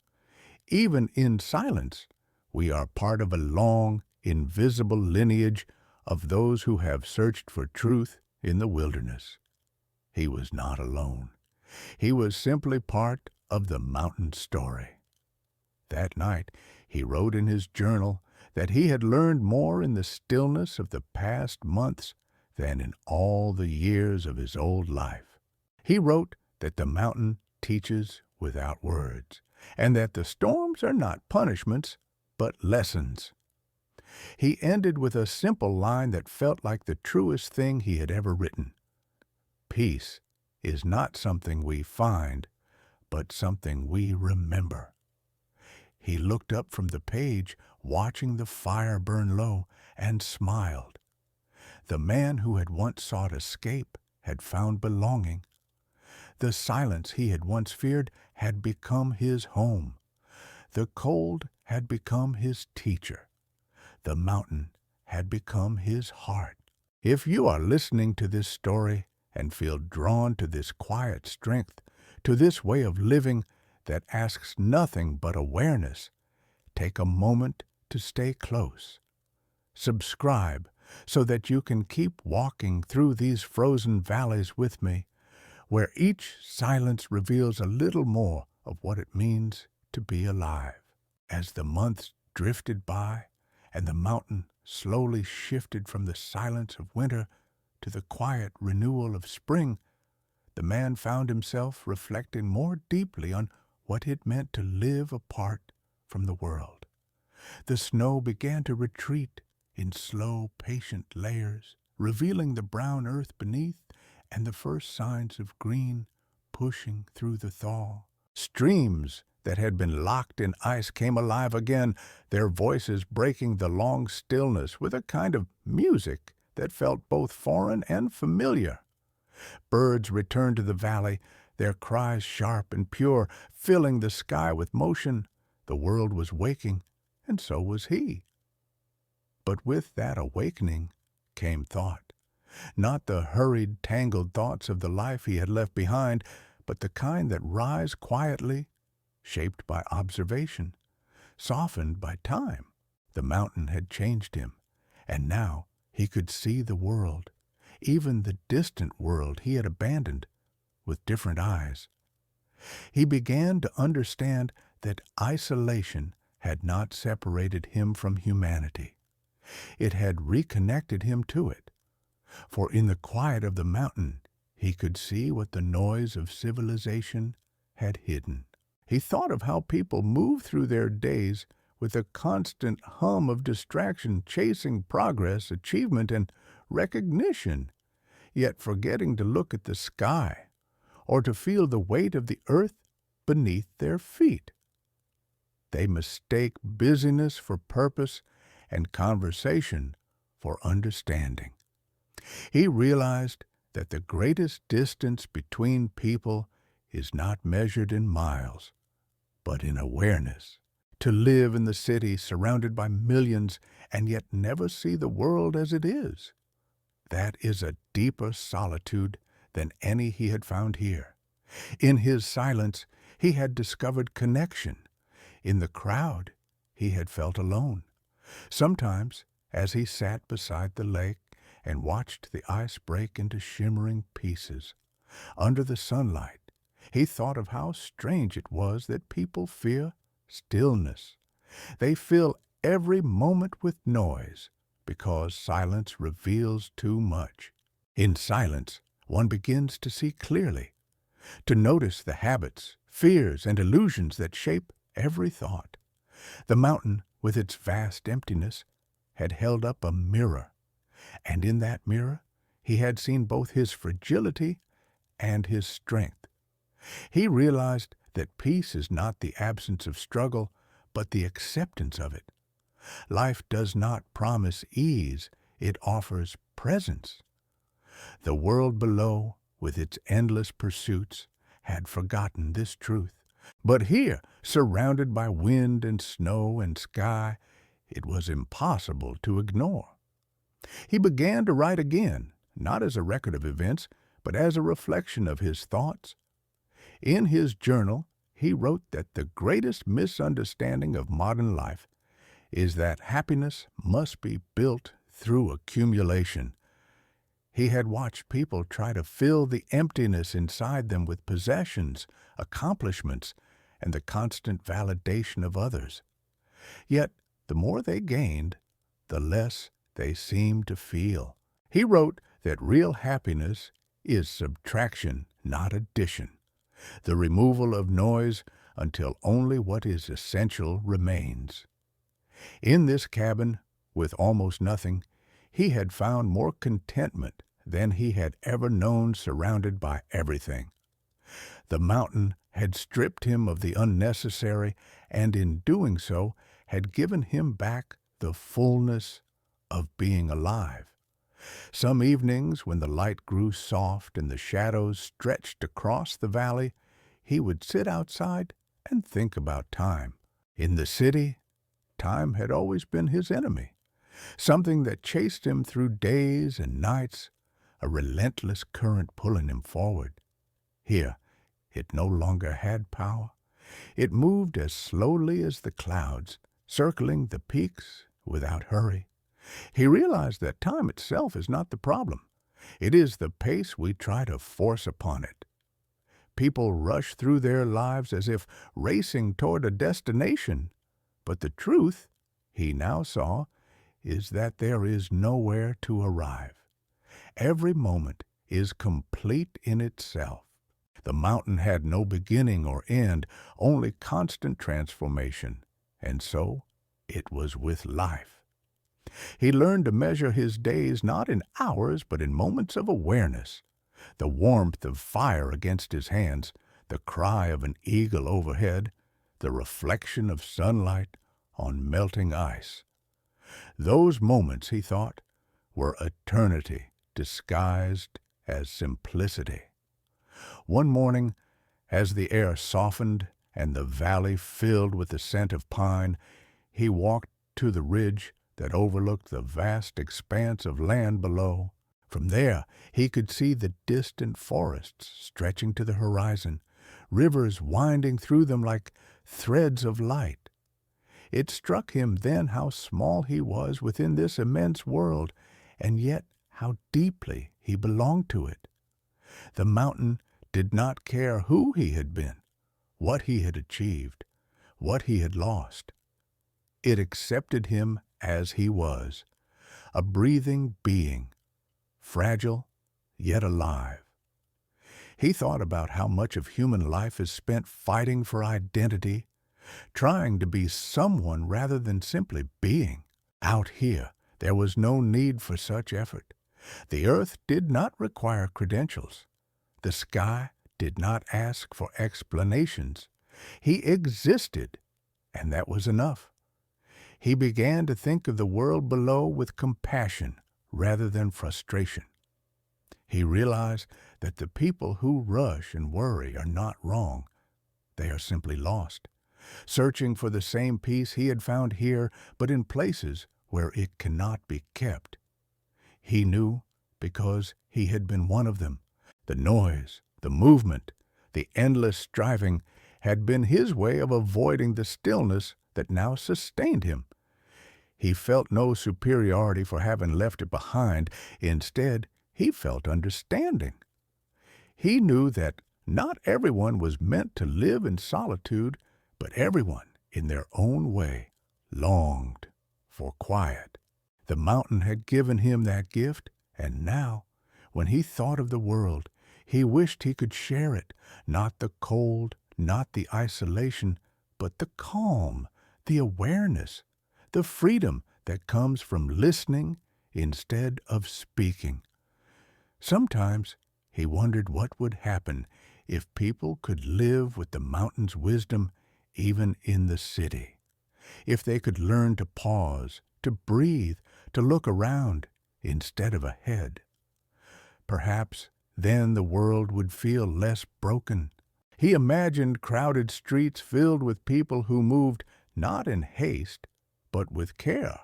A: Even in silence, we are part of a long, invisible lineage of those who have searched for truth in the wilderness. He was not alone. He was simply part of the mountain story. That night, he wrote in his journal that he had learned more in the stillness of the past months than in all the years of his old life. He wrote that the mountain teaches without words, and that the storms are not punishments, but lessons. He ended with a simple line that felt like the truest thing he had ever written. Peace is not something we find, but something we remember. He looked up from the page, watching the fire burn low, and smiled. The man who had once sought escape had found belonging. The silence he had once feared had become his home. The cold had become his teacher. The mountain had become his heart. If you are listening to this story and feel drawn to this quiet strength, to this way of living that asks nothing but awareness, take a moment to stay close. Subscribe so that you can keep walking through these frozen valleys with me, where each silence reveals a little more of what it means to be alive. As the months drifted by and the mountain slowly shifted from the silence of winter to the quiet renewal of spring, the man found himself reflecting more deeply on what it meant to live apart from the world. The snow began to retreat in slow, patient layers, revealing the brown earth beneath and the first signs of green pushing through the thaw. Streams that had been locked in ice came alive again, their voices breaking the long stillness with a kind of music that felt both foreign and familiar. Birds returned to the valley, their cries sharp and pure, filling the sky with motion. The world was waking, and so was he. But with that awakening came thought. Not the hurried, tangled thoughts of the life he had left behind, but the kind that rise quietly, shaped by observation, softened by time. The mountain had changed him, and now he could see the world, even the distant world he had abandoned, with different eyes. He began to understand that isolation had not separated him from humanity. It had reconnected him to it. For in the quiet of the mountain, he could see what the noise of civilization had hidden. He thought of how people move through their days with a constant hum of distraction, chasing progress, achievement, and recognition, yet forgetting to look at the sky or to feel the weight of the earth beneath their feet. They mistake busyness for purpose and conversation for understanding. He realized that the greatest distance between people is not measured in miles, but in awareness. To live in the city surrounded by millions and yet never see the world as it is, that is a deeper solitude than any he had found here. In his silence, he had discovered connection. In the crowd, he had felt alone. Sometimes, as he sat beside the lake and watched the ice break into shimmering pieces, under the sunlight, he thought of how strange it was that people fear stillness. They fill every moment with noise, because silence reveals too much. In silence, one begins to see clearly, to notice the habits, fears, and illusions that shape every thought. The mountain, with its vast emptiness, had held up a mirror, and in that mirror he had seen both his fragility and his strength. He realized that peace is not the absence of struggle, but the acceptance of it. Life does not promise ease, it offers presence. The world below, with its endless pursuits, had forgotten this truth. But here, surrounded by wind and snow and sky, it was impossible to ignore. He began to write again, not as a record of events, but as a reflection of his thoughts. In his journal, he wrote that the greatest misunderstanding of modern life is that happiness must be built through accumulation. He had watched people try to fill the emptiness inside them with possessions, accomplishments, and the constant validation of others. Yet, the more they gained, the less they seemed to feel. He wrote that real happiness is subtraction, not addition, the removal of noise until only what is essential remains. In this cabin, with almost nothing, he had found more contentment than he had ever known surrounded by everything. The mountain had stripped him of the unnecessary, and in doing so had given him back the fullness of being alive. Some evenings, when the light grew soft and the shadows stretched across the valley, he would sit outside and think about time. In the city, time had always been his enemy, something that chased him through days and nights, a relentless current pulling him forward. Here, it no longer had power. It moved as slowly as the clouds, circling the peaks without hurry. He realized that time itself is not the problem. It is the pace we try to force upon it. People rush through their lives as if racing toward a destination, but the truth, he now saw, is that there is nowhere to arrive. Every moment is complete in itself. The mountain had no beginning or end, only constant transformation, and so it was with life. He learned to measure his days not in hours but in moments of awareness. The warmth of fire against his hands, the cry of an eagle overhead, the reflection of sunlight on melting ice. Those moments, he thought, were eternity disguised as simplicity. One morning, as the air softened and the valley filled with the scent of pine, he walked to the ridge that overlooked the vast expanse of land below. From there, he could see the distant forests stretching to the horizon, rivers winding through them like threads of light. It struck him then how small he was within this immense world, and yet how deeply he belonged to it. The mountain did not care who he had been, what he had achieved, what he had lost. It accepted him as he was, a breathing being, fragile yet alive. He thought about how much of human life is spent fighting for identity, trying to be someone rather than simply being. Out here, there was no need for such effort. The earth did not require credentials. The sky did not ask for explanations. He existed, and that was enough. He began to think of the world below with compassion rather than frustration. He realized that the people who rush and worry are not wrong. They are simply lost, searching for the same peace he had found here, but in places where it cannot be kept. He knew because he had been one of them. The noise, the movement, the endless striving had been his way of avoiding the stillness that now sustained him. He felt no superiority for having left it behind. Instead, he felt understanding. He knew that not everyone was meant to live in solitude, but everyone, in their own way, longed for quiet. The mountain had given him that gift, and now, when he thought of the world, he wished he could share it, not the cold, not the isolation, but the calm, the awareness, the freedom that comes from listening instead of speaking. Sometimes he wondered what would happen if people could live with the mountain's wisdom even in the city. If they could learn to pause, to breathe, to look around instead of ahead. Perhaps then the world would feel less broken. He imagined crowded streets filled with people who moved not in haste, but with care,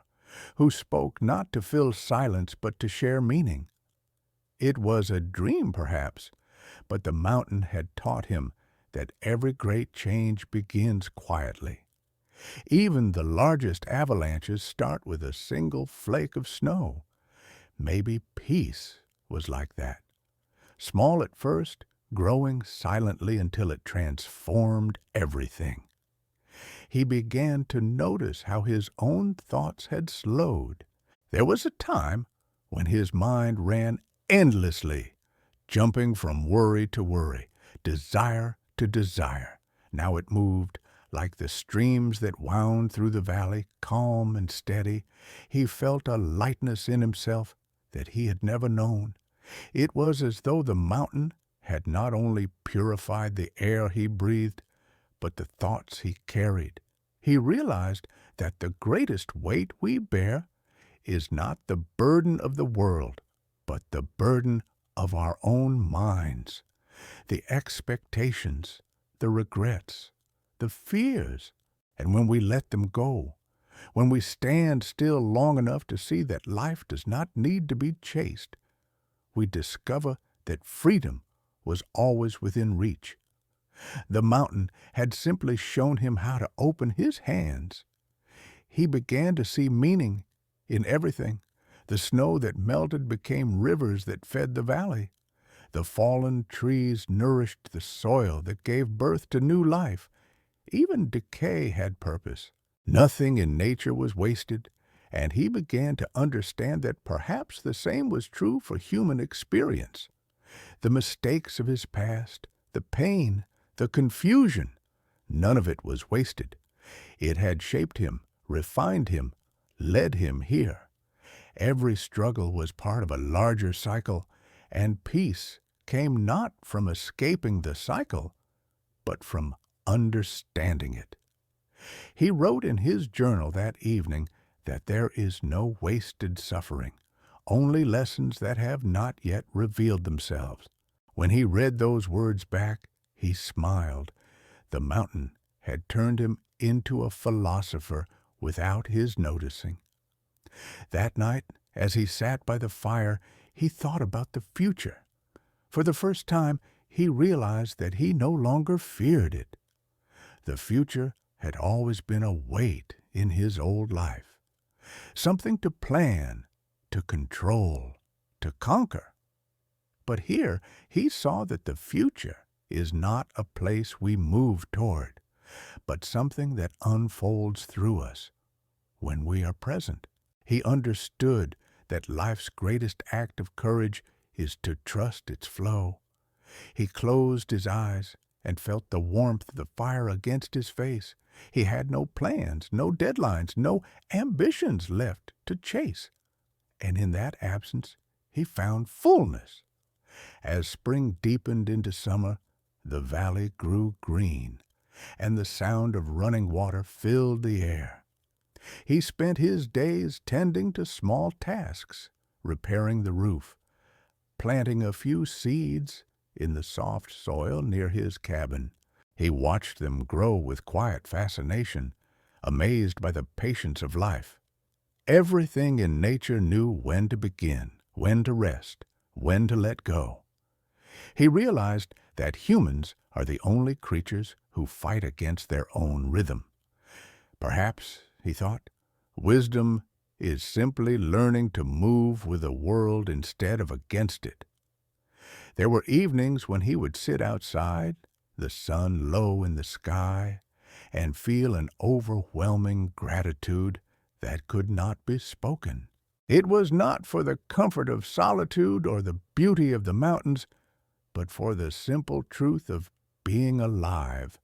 A: who spoke not to fill silence, but to share meaning. It was a dream, perhaps, but the mountain had taught him that every great change begins quietly. Even the largest avalanches start with a single flake of snow. Maybe peace was like that. Small at first, growing silently until it transformed everything. He began to notice how his own thoughts had slowed. There was a time when his mind ran endlessly, jumping from worry to worry, desire to desire. Now it moved like the streams that wound through the valley, calm and steady. He felt a lightness in himself that he had never known. It was as though the mountain had not only purified the air he breathed, but the thoughts he carried. He realized that the greatest weight we bear is not the burden of the world, but the burden of our own minds, the expectations, the regrets, the fears. And when we let them go, when we stand still long enough to see that life does not need to be chased, we discover that freedom was always within reach. The mountain had simply shown him how to open his hands. He began to see meaning in everything. The snow that melted became rivers that fed the valley. The fallen trees nourished the soil that gave birth to new life. Even decay had purpose. Nothing in nature was wasted, and he began to understand that perhaps the same was true for human experience. The mistakes of his past, the pain, the confusion, none of it was wasted. It had shaped him, refined him, led him here. Every struggle was part of a larger cycle, and peace came not from escaping the cycle, but from understanding it. He wrote in his journal that evening that there is no wasted suffering, only lessons that have not yet revealed themselves. When he read those words back, he smiled. The mountain had turned him into a philosopher without his noticing. That night, as he sat by the fire, he thought about the future. For the first time, he realized that he no longer feared it. The future had always been a weight in his old life, something to plan, to control, to conquer. But here he saw that the future is not a place we move toward, but something that unfolds through us when we are present. He understood that life's greatest act of courage is to trust its flow. He closed his eyes and felt the warmth of the fire against his face. He had no plans, no deadlines, no ambitions left to chase. And in that absence, he found fullness. As spring deepened into summer, the valley grew green, and the sound of running water filled the air. He spent his days tending to small tasks, repairing the roof, planting a few seeds in the soft soil near his cabin. He watched them grow with quiet fascination, amazed by the patience of life. Everything in nature knew when to begin, when to rest, when to let go. He realized that humans are the only creatures who fight against their own rhythm. Perhaps, he thought, wisdom is simply learning to move with the world instead of against it. There were evenings when he would sit outside, the sun low in the sky, and feel an overwhelming gratitude that could not be spoken. It was not for the comfort of solitude or the beauty of the mountains, but for the simple truth of being alive,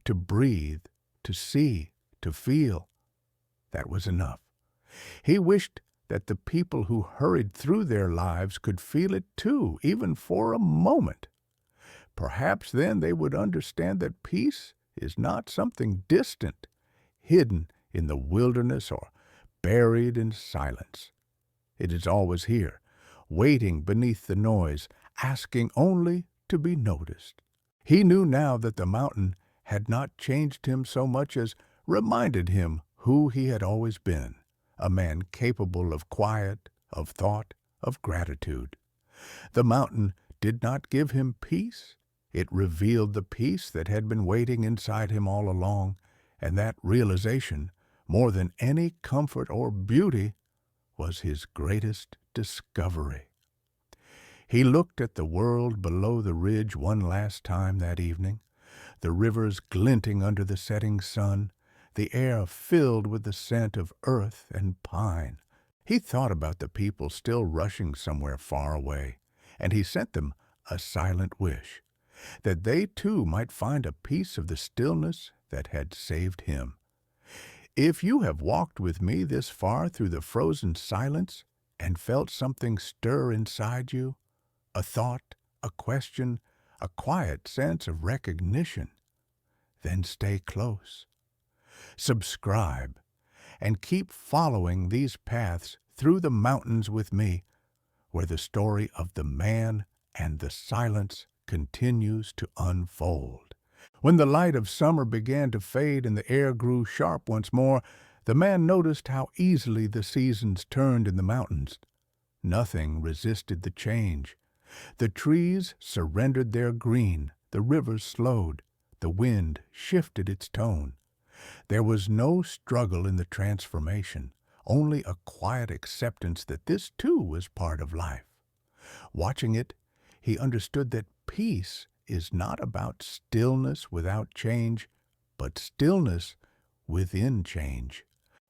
A: to breathe, to see, to feel. That was enough. He wished that the people who hurried through their lives could feel it too, even for a moment. Perhaps then they would understand that peace is not something distant, hidden in the wilderness or buried in silence. It is always here, waiting beneath the noise, asking only to be noticed. He knew now that the mountain had not changed him so much as reminded him who he had always been, a man capable of quiet, of thought, of gratitude. The mountain did not give him peace. It revealed the peace that had been waiting inside him all along, and that realization, more than any comfort or beauty, was his greatest discovery. He looked at the world below the ridge one last time that evening, the rivers glinting under the setting sun, the air filled with the scent of earth and pine. He thought about the people still rushing somewhere far away, and he sent them a silent wish, that they too might find a piece of the stillness that had saved him. If you have walked with me this far through the frozen silence and felt something stir inside you, a thought, a question, a quiet sense of recognition, then stay close. Subscribe and keep following these paths through the mountains with me, where the story of the man and the silence continues to unfold. When the light of summer began to fade and the air grew sharp once more, the man noticed how easily the seasons turned in the mountains. Nothing resisted the change. The trees surrendered their green, the rivers slowed, the wind shifted its tone. There was no struggle in the transformation, only a quiet acceptance that this too was part of life. Watching it, he understood that peace is not about stillness without change, but stillness within change.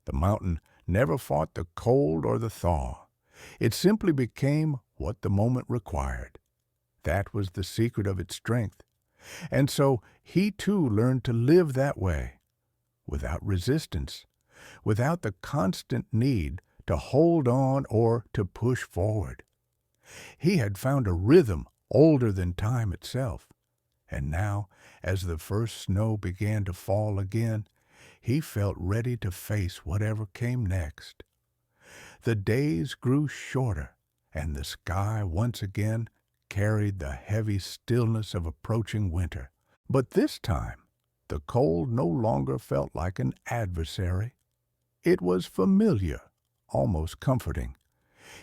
A: The mountain never fought the cold or the thaw. It simply became what the moment required. That was the secret of its strength. And so he too learned to live that way, without resistance, without the constant need to hold on or to push forward. He had found a rhythm older than time itself, and now, as the first snow began to fall again, he felt ready to face whatever came next. The days grew shorter, and the sky once again carried the heavy stillness of approaching winter. But this time, the cold no longer felt like an adversary. It was familiar, almost comforting.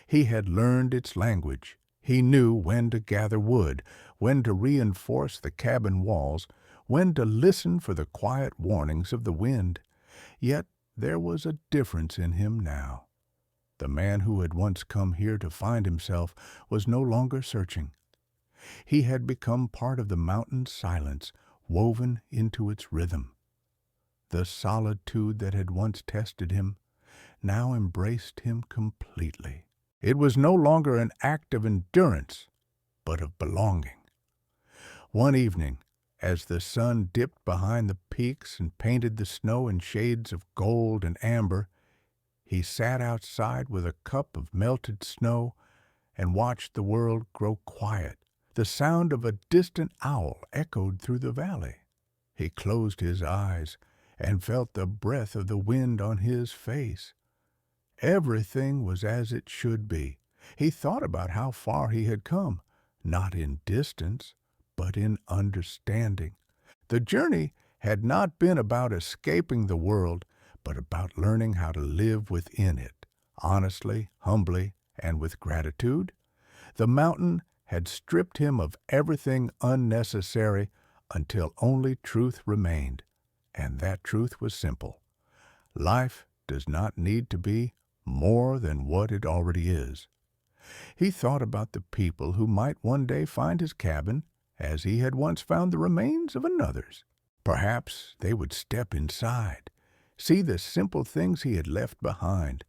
A: He had learned its language. He knew when to gather wood, when to reinforce the cabin walls, when to listen for the quiet warnings of the wind. Yet there was a difference in him now. The man who had once come here to find himself was no longer searching. He had become part of the mountain's silence, woven into its rhythm. The solitude that had once tested him now embraced him completely. It was no longer an act of endurance, but of belonging. One evening, as the sun dipped behind the peaks and painted the snow in shades of gold and amber, he sat outside with a cup of melted snow and watched the world grow quiet. The sound of a distant owl echoed through the valley. He closed his eyes and felt the breath of the wind on his face. Everything was as it should be. He thought about how far he had come, not in distance, but in understanding. The journey had not been about escaping the world, but about learning how to live within it, honestly, humbly, and with gratitude. The mountain had stripped him of everything unnecessary until only truth remained, and that truth was simple. Life does not need to be more than what it already is. He thought about the people who might one day find his cabin as he had once found the remains of another's. Perhaps they would step inside, see the simple things he had left behind,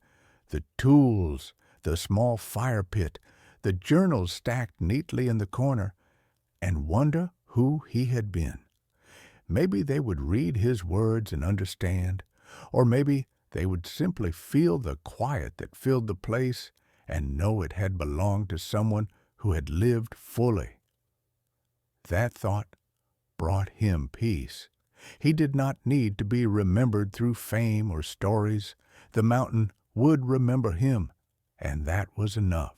A: the tools the small fire pit, the journals stacked neatly in the corner, and wonder who he had been. Maybe they would read his words and understand, or maybe they would simply feel the quiet that filled the place and know it had belonged to someone who had lived fully. That thought brought him peace. He did not need to be remembered through fame or stories. The mountain would remember him, and that was enough.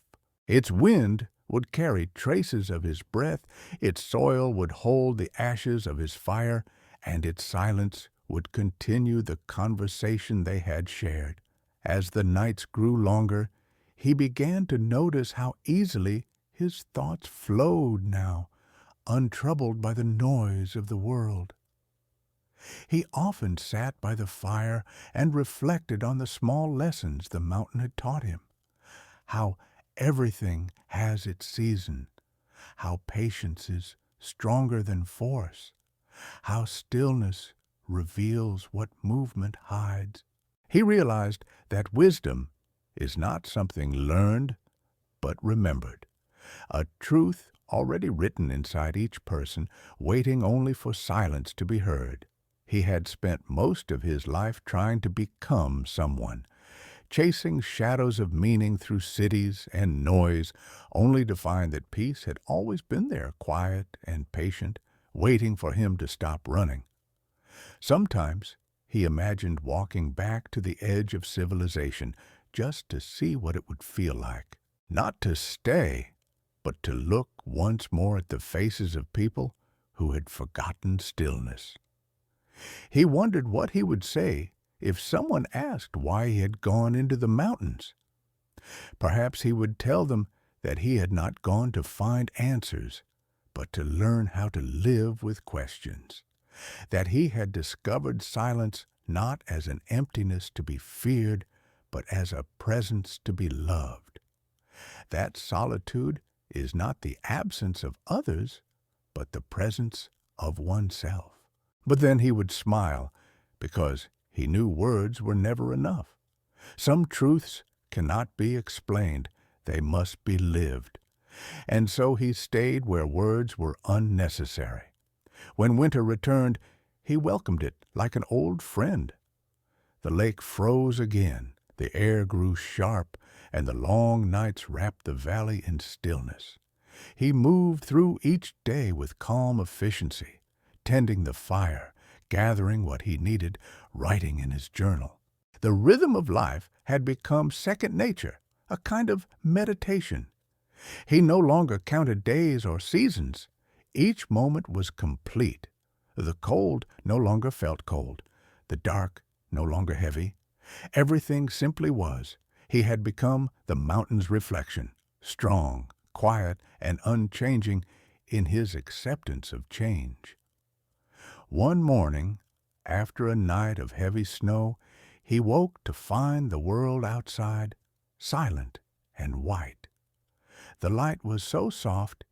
A: Its wind would carry traces of his breath, its soil would hold the ashes of his fire, and its silence would continue the conversation they had shared. As the nights grew longer, he began to notice how easily his thoughts flowed now, untroubled by the noise of the world. He often sat by the fire and reflected on the small lessons the mountain had taught him, how everything has its season, how patience is stronger than force, how stillness reveals what movement hides. He realized that wisdom is not something learned, but remembered, a truth already written inside each person, waiting only for silence to be heard. He had spent most of his life trying to become someone, chasing shadows of meaning through cities and noise, only to find that peace had always been there, quiet and patient, waiting for him to stop running. Sometimes he imagined walking back to the edge of civilization just to see what it would feel like. Not to stay, but to look once more at the faces of people who had forgotten stillness. He wondered what he would say if someone asked why he had gone into the mountains. Perhaps he would tell them that he had not gone to find answers, but to learn how to live with questions, that he had discovered silence not as an emptiness to be feared, but as a presence to be loved. That solitude is not the absence of others, but the presence of oneself. But then he would smile, because he knew words were never enough. Some truths cannot be explained, they must be lived. And so he stayed where words were unnecessary. When winter returned, he welcomed it like an old friend. The lake froze again, the air grew sharp, and the long nights wrapped the valley in stillness. He moved through each day with calm efficiency, tending the fire, gathering what he needed, writing in his journal. The rhythm of life had become second nature, a kind of meditation. He no longer counted days or seasons. Each moment was complete. The cold no longer felt cold, the dark no longer heavy. Everything simply was. He had become the mountain's reflection, strong, quiet, and unchanging in his acceptance of change. One morning, after a night of heavy snow, he woke to find the world outside silent and white. The light was so soft,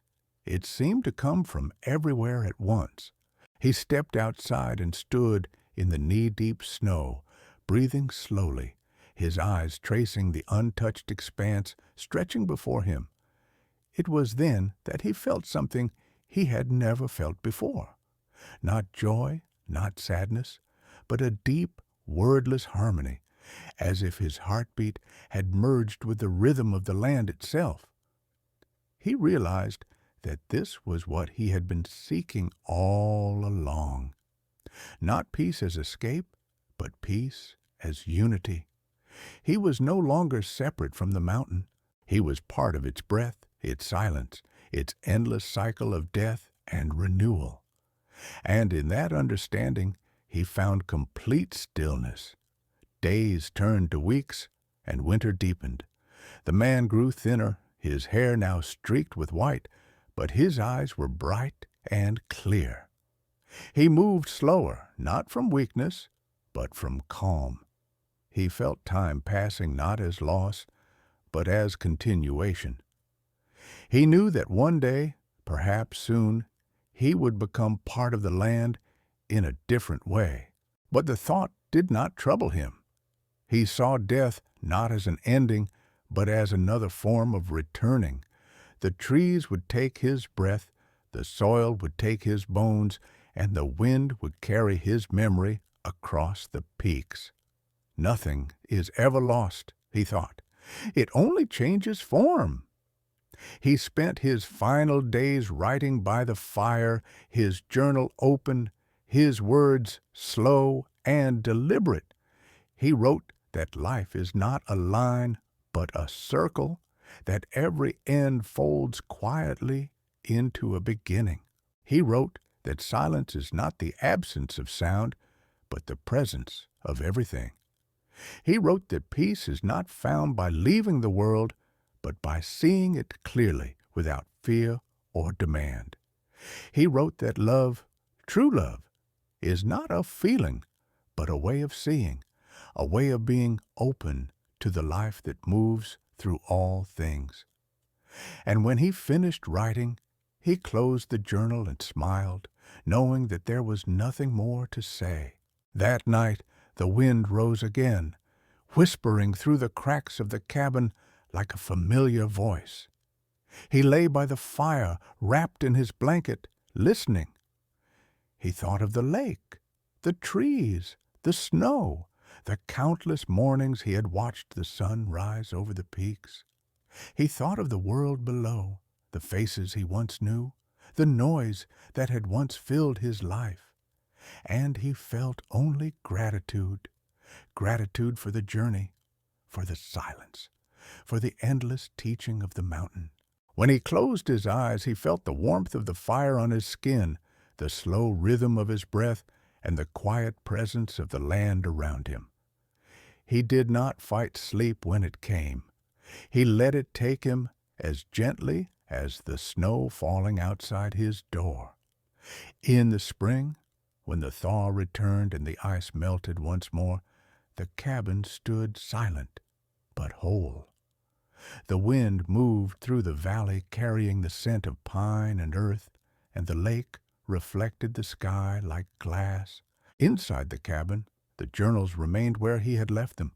A: it seemed to come from everywhere at once. He stepped outside and stood in the knee-deep snow, breathing slowly, his eyes tracing the untouched expanse stretching before him. It was then that he felt something he had never felt before. Not joy, not sadness, but a deep, wordless harmony, as if his heartbeat had merged with the rhythm of the land itself. He realized that this was what he had been seeking all along. Not peace as escape, but peace as unity. He was no longer separate from the mountain. He was part of its breath, its silence, its endless cycle of death and renewal. And in that understanding, he found complete stillness. Days turned to weeks, and winter deepened. The man grew thinner, his hair now streaked with white, but his eyes were bright and clear. He moved slower, not from weakness, but from calm. He felt time passing not as loss, but as continuation. He knew that one day, perhaps soon, he would become part of the land in a different way. But the thought did not trouble him. He saw death not as an ending, but as another form of returning. The trees would take his breath, the soil would take his bones, and the wind would carry his memory across the peaks. Nothing is ever lost, he thought. It only changes form. He spent his final days writing by the fire, his journal open, his words slow and deliberate. He wrote that life is not a line, but a circle, that every end folds quietly into a beginning. He wrote that silence is not the absence of sound, but the presence of everything. He wrote that peace is not found by leaving the world, but by seeing it clearly without fear or demand. He wrote that love, true love, is not a feeling, but a way of seeing, a way of being open to the life that moves through all things. And when he finished writing, he closed the journal and smiled, knowing that there was nothing more to say. That night the wind rose again, whispering through the cracks of the cabin like a familiar voice. He lay by the fire, wrapped in his blanket, listening. He thought of the lake, the trees, the snow, the countless mornings he had watched the sun rise over the peaks. He thought of the world below, the faces he once knew, the noise that had once filled his life. And he felt only gratitude, gratitude for the journey, for the silence, for the endless teaching of the mountain. When he closed his eyes, he felt the warmth of the fire on his skin, the slow rhythm of his breath, and the quiet presence of the land around him. He did not fight sleep when it came. He let it take him as gently as the snow falling outside his door. In the spring, when the thaw returned and the ice melted once more, the cabin stood silent but whole. The wind moved through the valley carrying the scent of pine and earth, and the lake reflected the sky like glass. Inside the cabin, the journals remained where he had left them,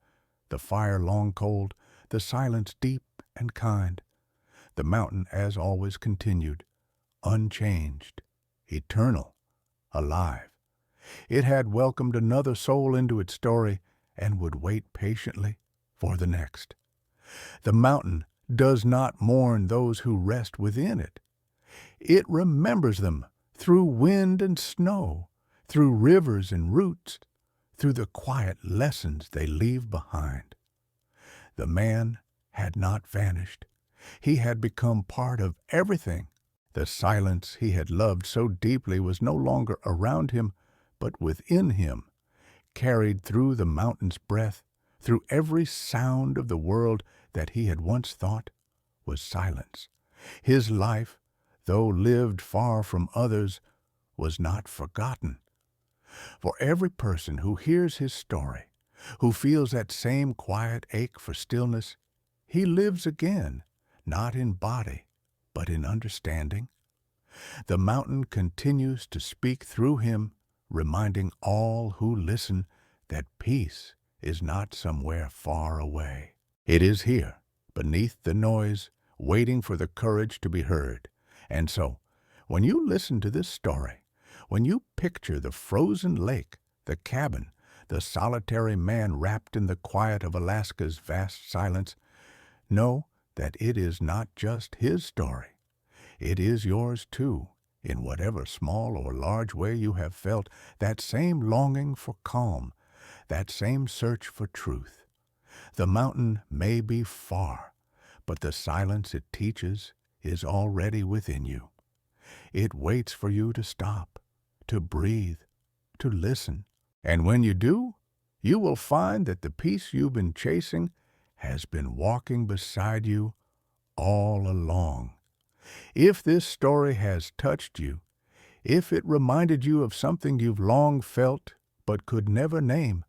A: the fire long cold, the silence deep and kind. The mountain, as always, continued, unchanged, eternal, alive. It had welcomed another soul into its story and would wait patiently for the next. The mountain does not mourn those who rest within it. It remembers them through wind and snow, through rivers and roots, through the quiet lessons they leave behind. The man had not vanished. He had become part of everything. The silence he had loved so deeply was no longer around him, but within him, carried through the mountain's breath, through every sound of the world that he had once thought was silence. His life, though lived far from others, was not forgotten. For every person who hears his story, who feels that same quiet ache for stillness, he lives again, not in body, but in understanding. The mountain continues to speak through him, reminding all who listen that peace is not somewhere far away. It is here, beneath the noise, waiting for the courage to be heard. And so, when you listen to this story, when you picture the frozen lake, the cabin, the solitary man wrapped in the quiet of Alaska's vast silence, know that it is not just his story. It is yours too, in whatever small or large way you have felt that same longing for calm, that same search for truth. The mountain may be far, but the silence it teaches is already within you. It waits for you to stop, to breathe, to listen. And when you do, you will find that the peace you've been chasing has been walking beside you all along. If this story has touched you, if it reminded you of something you've long felt but could never name,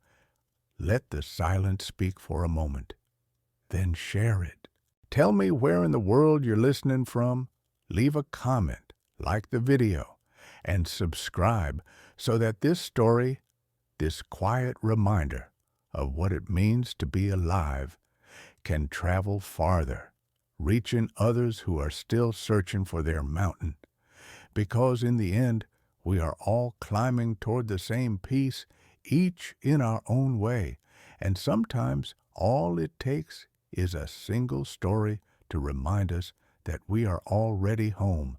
A: let the silence speak for a moment. Then share it. Tell me where in the world you're listening from. Leave a comment, like the video, and subscribe so that this story, this quiet reminder of what it means to be alive, can travel farther, reaching others who are still searching for their mountain. Because in the end, we are all climbing toward the same peace, each in our own way. And sometimes all it takes is a single story to remind us that we are already home,